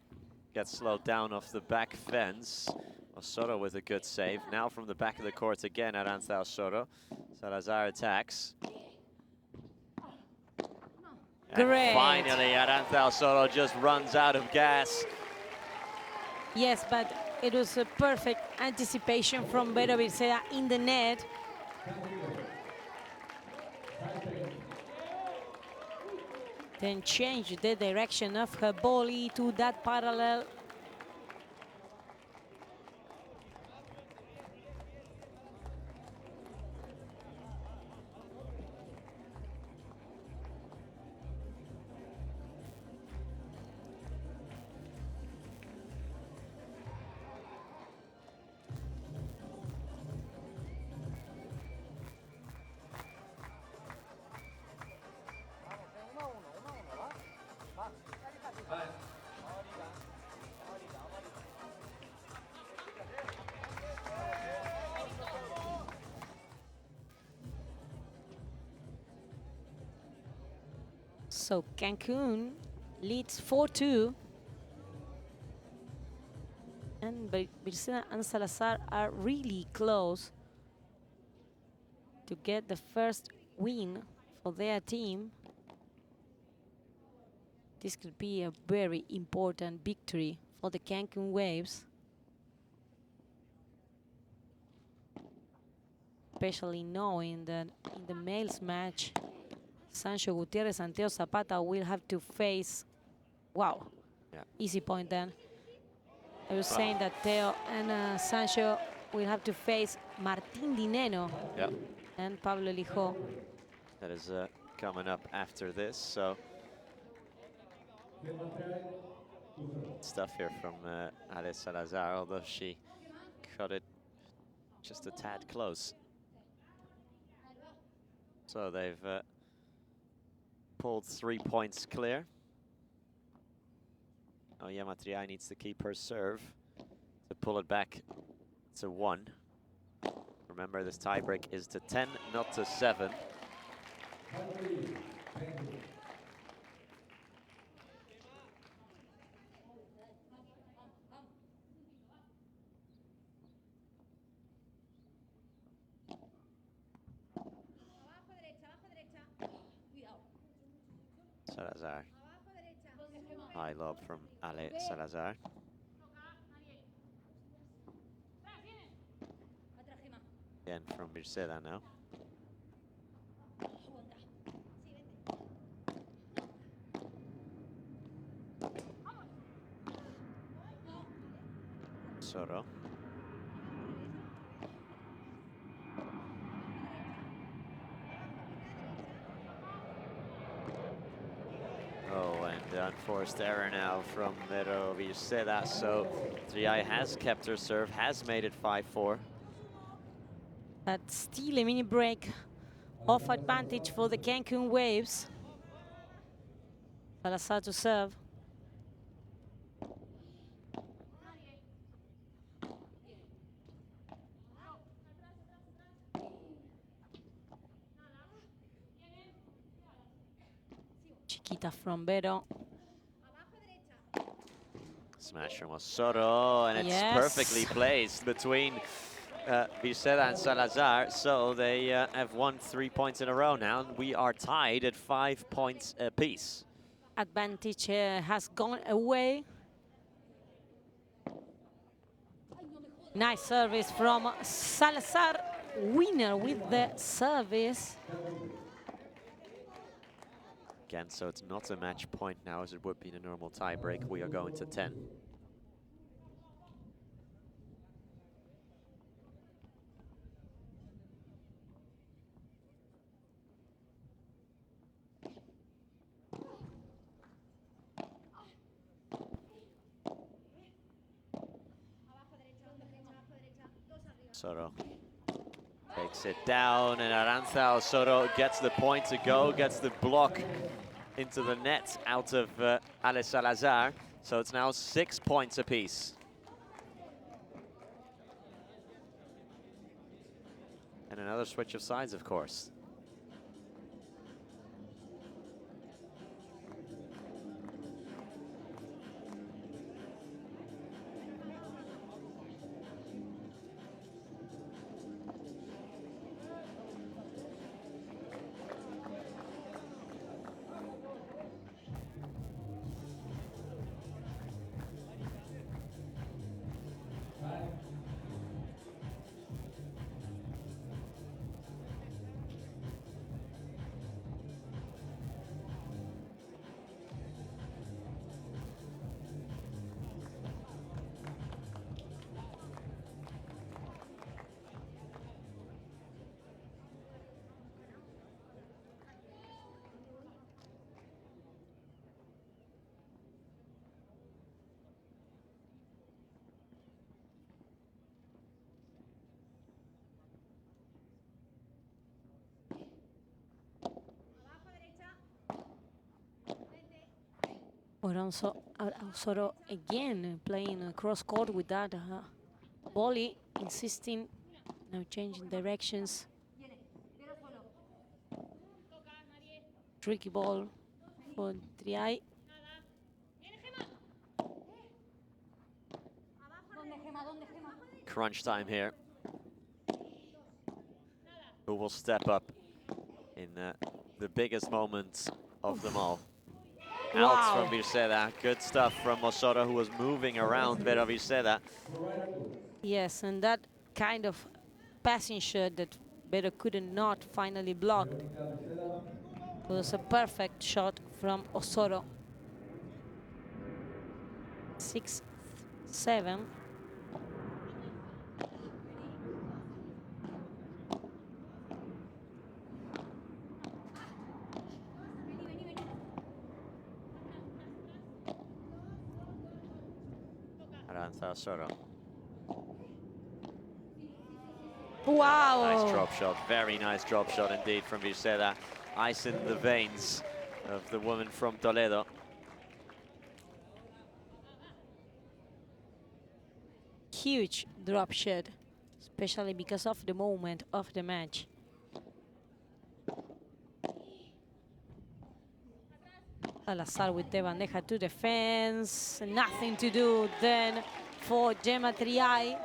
Speaker 1: gets slowed down off the back fence. Osorio with a good save. Now from the back of the court again, Aranza Osorio. Salazar attacks.
Speaker 2: Great.
Speaker 1: And finally, Aranza Osorio just runs out of gas.
Speaker 2: Yes, but it was a perfect anticipation from Vero Virceda in the net. Then change the direction of her volley to that parallel. So Cancun leads 4-2. And Virceda and Salazar are really close to get the first win for their team. This could be a very important victory for the Cancun Waves. Especially knowing that in the males match, Sancho Gutierrez and Teo Zapata will have to face, wow, easy point then. I was saying that Teo and Sancho will have to face Martín Dineno and Pablo Lijó.
Speaker 1: That is coming up after this, so stuff here from Ale Salazar, although she cut it just a tad close. So they've pulled 3 points clear. Oh, Yamatriai needs to keep her serve to pull it back to 1. Remember, this tiebreak is to 10, not to 7. Salazar. High lob from Ale Salazar. Again from Virceda now. Soro. Oh, and unforced error now from Vero Virceda. So Triay has kept her serve, has made it 5-4.
Speaker 2: But still a mini break off advantage for the Cancun Waves. Salazar to serve. Chiquita from Vero.
Speaker 1: Smash from Osorio, and it's perfectly placed between Virceda and Salazar. So they have won 3 points in a row now, and we are tied at 5 points apiece.
Speaker 2: Advantage has gone away. Nice service from Salazar. Winner with the service.
Speaker 1: Again, so it's not a match point now as it would be in a normal tie break. We are going to 10. Soro takes it down, and Aranza Osorio gets the point to go, gets the block into the net out of Ale Salazar. So it's now 6 points apiece. And another switch of sides, of course.
Speaker 2: Osoro again playing cross court with that volley, insisting, now changing directions. Tricky ball for Triay.
Speaker 1: Crunch time here. Who will step up in the biggest moments of them all?
Speaker 2: Wow.
Speaker 1: Outs from Virceda. Good stuff from Osoro, who was moving around Vera Virceda.
Speaker 2: Yes, and that kind of passing shot that Vero could not finally block was a perfect shot from Osoro. 6-7.
Speaker 1: Aranza Osoro.
Speaker 2: Wow!
Speaker 1: Nice drop shot, very nice drop shot indeed from Virceda. Ice in the veins of the woman from Toledo.
Speaker 2: Huge drop shot, especially because of the moment of the match. Salazar with the bandeja to defense. Nothing to do then for Gemma Triay.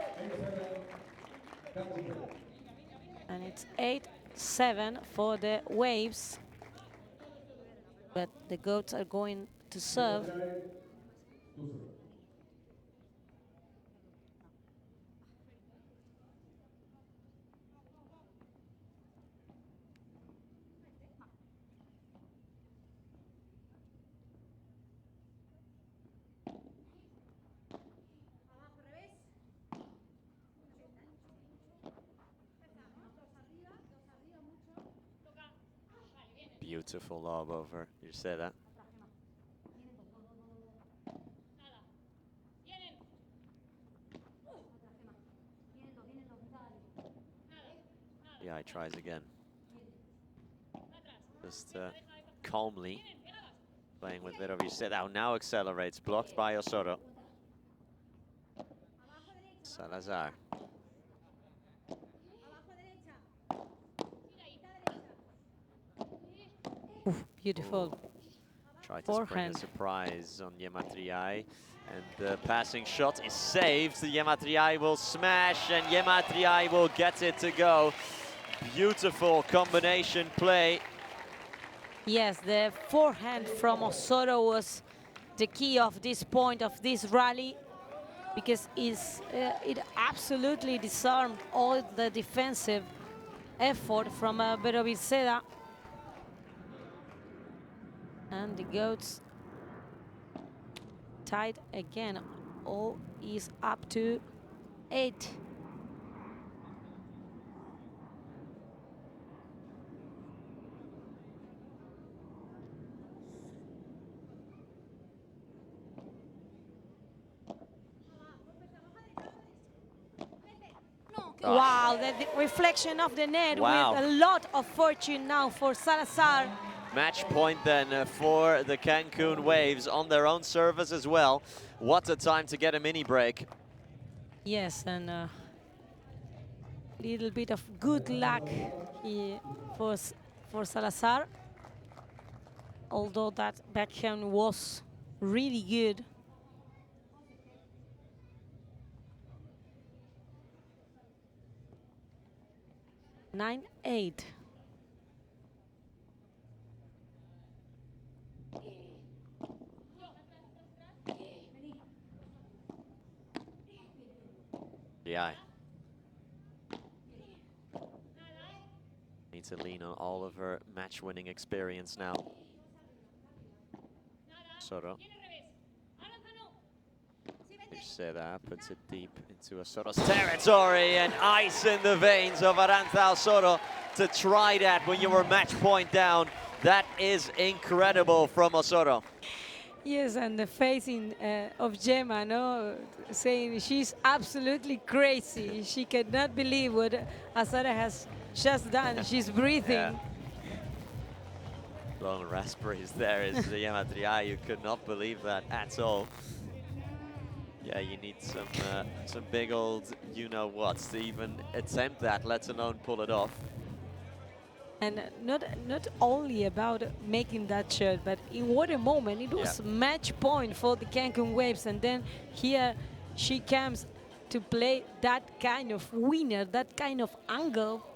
Speaker 2: And it's 8-7 for the Waves. But the Goats are going to serve.
Speaker 1: Beautiful lob over Virceda. Yeah, he tries again. Just calmly playing with Vero Virceda. Now accelerates, blocked by Osoro. Salazar.
Speaker 2: Oof, beautiful.
Speaker 1: Try to
Speaker 2: Forehand.
Speaker 1: spring a surprise on Gemma Triay. And the passing shot is saved. Gemma Triay will smash and Gemma Triay will get it to go. Beautiful combination play.
Speaker 2: Yes, the forehand from Osoro was the key of this point of this rally, because it absolutely disarmed all the defensive effort from Vero Virceda. And the Goats tied again. All is up to 8. Wow, the reflection of the net.
Speaker 1: Wow.
Speaker 2: With a lot of fortune now for Salazar.
Speaker 1: Match point then for the Cancun Waves on their own service as well. What a time to get a mini break.
Speaker 2: Yes, and a little bit of good luck for Salazar. Although that backhand was really good. Nine, 8.
Speaker 1: Yeah. Needs to lean on all of her match-winning experience now. Soro. Virceda puts it deep into Osoro's territory and ice in the veins of Aranza Osoro to try that when you were match point down. That is incredible from Osoro.
Speaker 2: Yes, and the facing of Gemma, no, saying she's absolutely crazy. She cannot believe what Azara has just done. She's breathing.
Speaker 1: Yeah. Blowing raspberries there is the Yamatriai. You could not believe that at all. Yeah, you need some big old you-know-whats to even attempt that, let alone pull it off.
Speaker 2: And not only about making that shot, but in what a moment. It was match point for the Cancun Waves, and then here she comes to play that kind of winner, that kind of angle.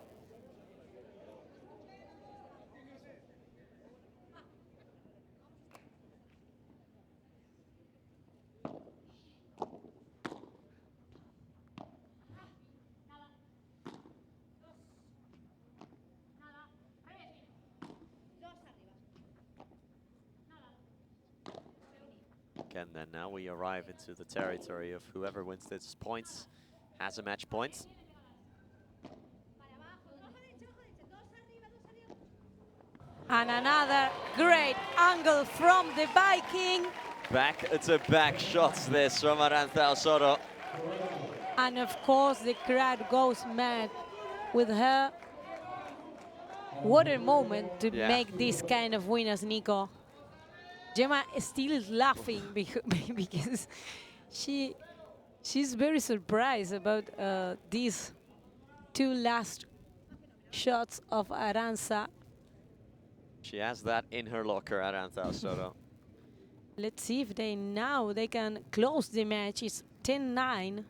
Speaker 1: And then now we arrive into the territory of whoever wins this points has a match point.
Speaker 2: And another great angle from the Viking.
Speaker 1: Back-to-back shots this from Aranzao Soto.
Speaker 2: And of course the crowd goes mad with her. What a moment to make this kind of winners, Nico. Gemma is still laughing because she's very surprised about these two last shots of Aranza.
Speaker 1: She has that in her locker, Aranzao Soto.
Speaker 2: Let's see if they can close the match. It's 10-9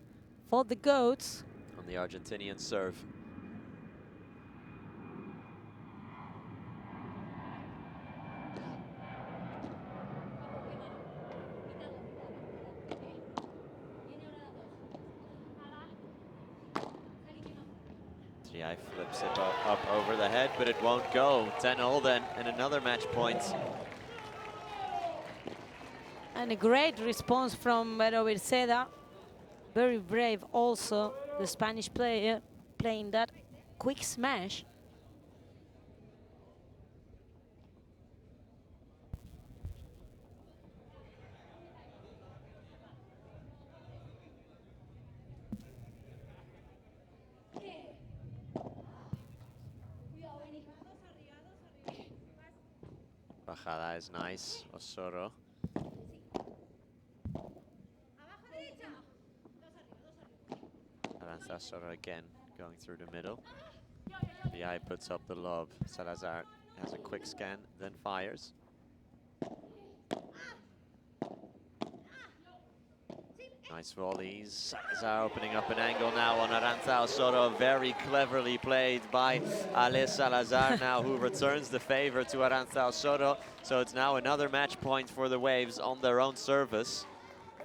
Speaker 2: for the Goats.
Speaker 1: On the Argentinian serve. TI flips it up over the head, but it won't go. 10-0 then, and another match point.
Speaker 2: And a great response from Roberceda. Very brave also, the Spanish player, playing that quick smash.
Speaker 1: Bajada is nice, Osorio. Aranzao Soto again, going through the middle. The eye puts up the lob. Salazar has a quick scan, then fires. Nice volleys. Salazar opening up an angle now on Aranzao Soto. Very cleverly played by Ale Salazar now, who returns the favor to Aranzao Soto. So it's now another match point for the Waves on their own service.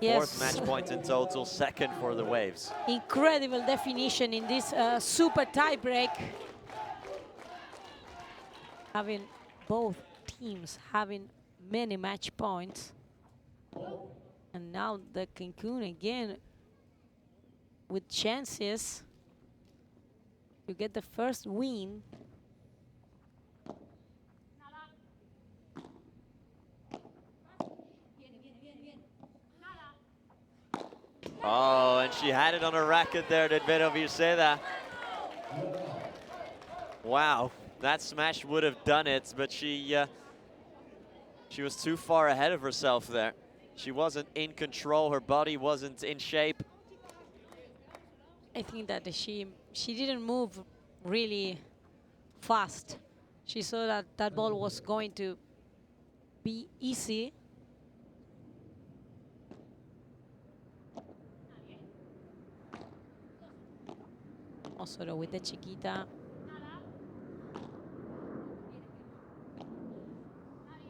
Speaker 2: Yes.
Speaker 1: Fourth match point in total, second for the Waves.
Speaker 2: Incredible definition in this super tie break. Having both teams having many match points. And now the Cancun again with chances to get the first win.
Speaker 1: Oh, and she had it on her racket there, did Veroviceda. Wow, that smash would have done it, but she was too far ahead of herself there. She wasn't in control, her body wasn't in shape.
Speaker 2: I think that she didn't move really fast. She saw that that ball was going to be easy. Osorio with the chiquita.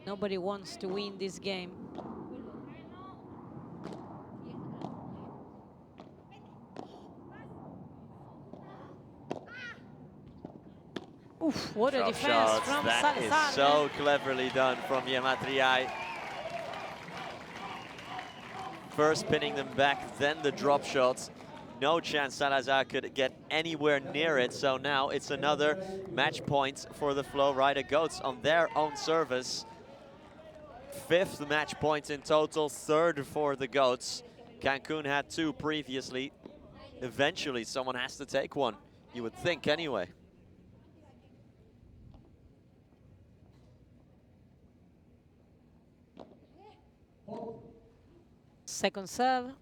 Speaker 2: Nobody wants to win this game. Oof, what a defense
Speaker 1: shots.
Speaker 2: from
Speaker 1: That
Speaker 2: Salazar.
Speaker 1: is so cleverly done from Yamatriai. First pinning them back, then the drop shots. No chance Salazar could get anywhere near it, so now it's another match point for the Flowrida Goats on their own service. Fifth match point in total, third for the Goats. Cancun had two previously. Eventually someone has to take one, you would think anyway.
Speaker 2: Second serve.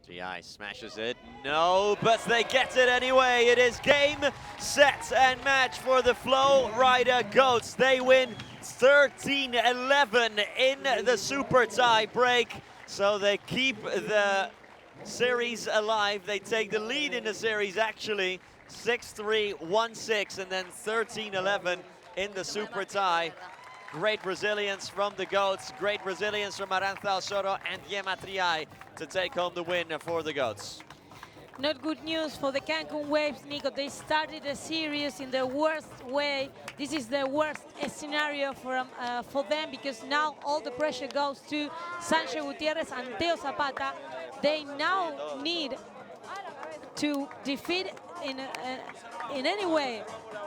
Speaker 1: GI smashes it. No, but they get it anyway. It is game, set, and match for the Flowrida Goats. They win 13-11 in the super tie break. So they keep the series alive. They take the lead in the series, actually. 6-3, 1-6, and then 13-11 in the super tie. Great resilience from the Goats, great resilience from Arantxa Osoro and Gemma Triay to take home the win for the Goats.
Speaker 2: Not good news for the Cancun Waves, Nico. They started the series in the worst way. This is the worst scenario for them, because now all the pressure goes to Sancho Gutierrez and Teo Zapata. They now need to defeat in any way,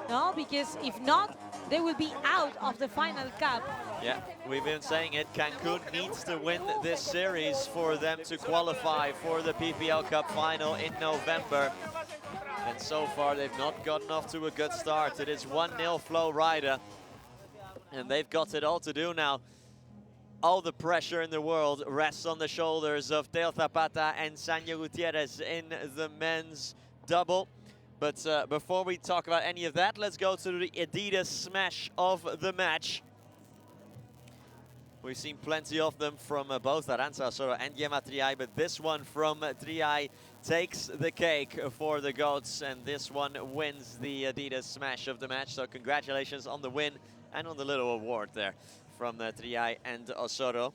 Speaker 2: no? Because if not, they will be out of the final cup.
Speaker 1: Yeah, we've been saying it. Cancun needs to win this series for them to qualify for the PPL Cup final in November. And so far, they've not gotten off to a good start. It is 1-0 Flowrida, and they've got it all to do now. All the pressure in the world rests on the shoulders of Teo Zapata and Sancho Gutierrez in the men's double. But before we talk about any of that, let's go to the Adidas smash of the match. We've seen plenty of them from both Arantxa Osoro and Gemma Triay, but this one from Triay takes the cake for the Goats, and this one wins the Adidas smash of the match. So congratulations on the win and on the little award there from Triay and Osoro.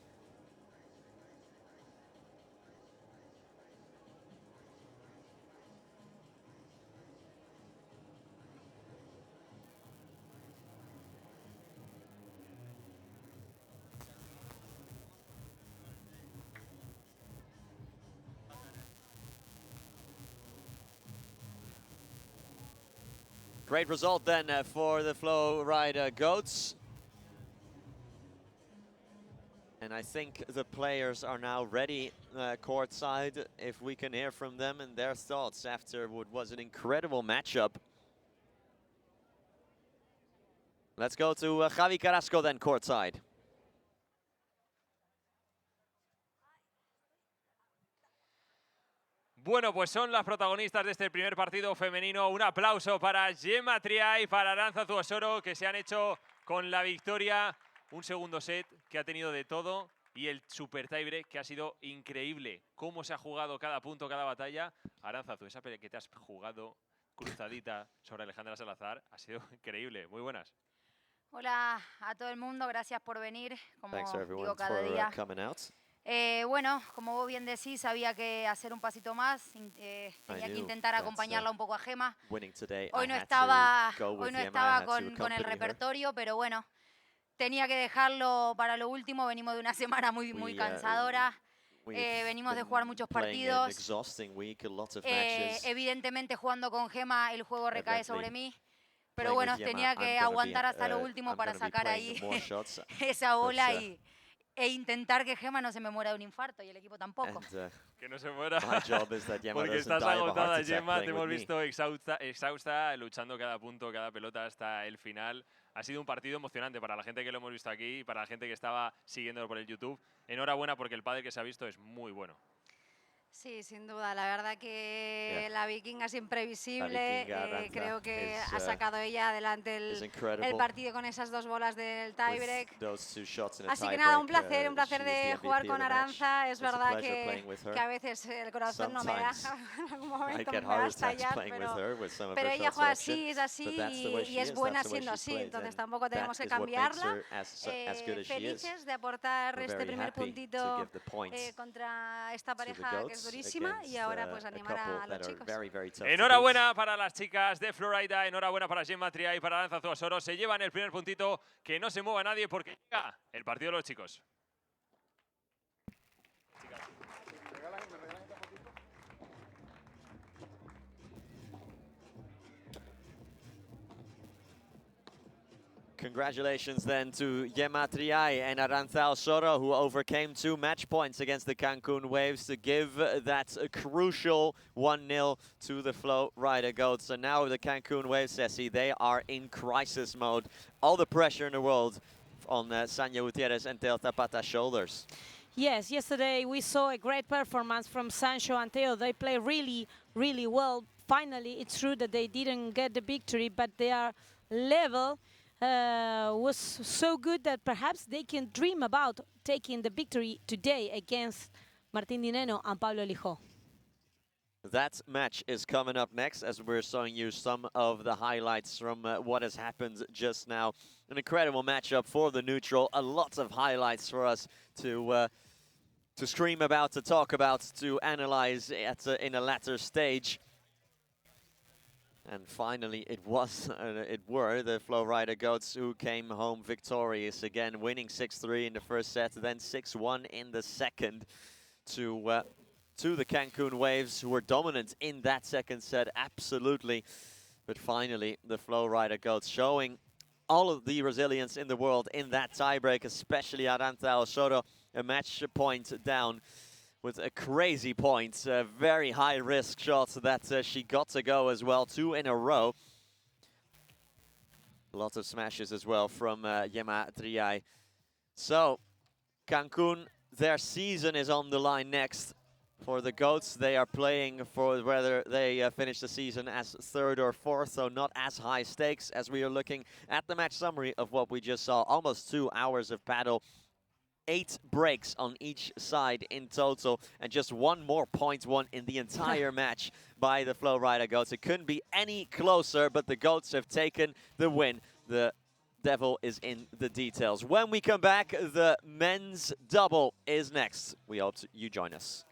Speaker 1: Great result then for the Flowrida Goats. And I think the players are now ready courtside, if we can hear from them and their thoughts after what was an incredible matchup. Let's go to Javi Carrasco then courtside.
Speaker 4: Bueno, pues son las protagonistas de este primer partido femenino. Un aplauso para Gemma Triay y para Arantxa Osoro, que se han hecho con la victoria. Un segundo set que ha tenido de todo y el super tiebreak que ha sido increíble. Cómo se ha jugado cada punto, cada batalla. Arantxa, esa pelea que te has jugado cruzadita sobre Alejandra Salazar ha sido increíble. Muy buenas.
Speaker 8: Hola a todo el mundo, gracias por venir, como
Speaker 1: Thanks everyone
Speaker 8: digo cada
Speaker 1: for
Speaker 8: día.
Speaker 1: coming out.
Speaker 8: Bueno, como vos bien decís, había que hacer un pasito más, tenía que intentar acompañarla un poco a Gemma. Hoy no estaba con el repertorio, pero bueno, tenía que dejarlo para lo último. Venimos de una semana muy cansadora, venimos de jugar muchos partidos. Evidentemente jugando con Gemma el juego recae sobre mí. Pero bueno, tenía que aguantar hasta lo último para sacar ahí esa bola e intentar que Gemma no se me muera de un infarto y el equipo tampoco.
Speaker 4: Que no se muera, porque estás agotada, Gemma, te hemos visto exhausta, luchando cada punto, cada pelota hasta el final. Ha sido un partido emocionante para la gente que lo hemos visto aquí y para la gente que estaba siguiéndolo por el YouTube. Enhorabuena, porque el pádel que se ha visto es muy bueno.
Speaker 11: Sí, sin duda. La verdad que la vikinga es imprevisible. Creo que ha sacado ella adelante el partido con esas dos bolas del tiebreak. Así que nada, un placer de jugar con Arantxa. Es verdad que a veces el corazón no me da, en algún momento me va a estallar, pero ella juega así, es así y es buena siendo así. Entonces tampoco tenemos que cambiarla. Felices de aportar este primer puntito contra esta pareja que es durísima, y ahora pues animar a los chicos.
Speaker 4: Enhorabuena para las chicas de Flowrida, enhorabuena para Gemma Triay y para Arantxa Osoro. Se llevan el primer puntito, que no se mueva nadie porque llega el partido de los chicos.
Speaker 1: Congratulations then to Gemma Triay and Aranzao Soro, who overcame 2 match points against the Cancun Waves to give that crucial 1-0 to the Flowrida Goats. So now the Cancun Waves, Ceci, they are in crisis mode. All the pressure in the world on Sanya Gutierrez and Teo Zapata's shoulders.
Speaker 2: Yes, yesterday we saw a great performance from Sancho and Teo. They play really, really well. Finally, it's true that they didn't get the victory, but their level was so good that perhaps they can dream about taking the victory today against Martín Dineno and Pablo Lijó.
Speaker 1: That match is coming up next as we're showing you some of the highlights from what has happened just now. An incredible matchup for the neutral. A lot of highlights for us to scream about, to talk about, to analyze in a latter stage. And finally, it were the Flowrida Goats who came home victorious again, winning 6-3 in the first set, then 6-1 in the second to the Cancun Waves, who were dominant in that second set, absolutely. But finally, the Flowrida Goats showing all of the resilience in the world in that tiebreak, especially Aranzao Soro, a match point down with a crazy point, very high-risk shot that she got to go as well, 2 in a row. Lots of smashes as well from Gemma Triay. So, Cancun, their season is on the line next. For the Goats, they are playing for whether they finish the season as 3rd or 4th, so not as high stakes as we are looking at the match summary of what we just saw. Almost 2 hours of paddle. 8 breaks on each side in total, and just 1 more point won in the entire match by the Flowrida Goats. It couldn't be any closer, but the Goats have taken the win. The devil is in the details. When we come back, the men's double is next. We hope you join us.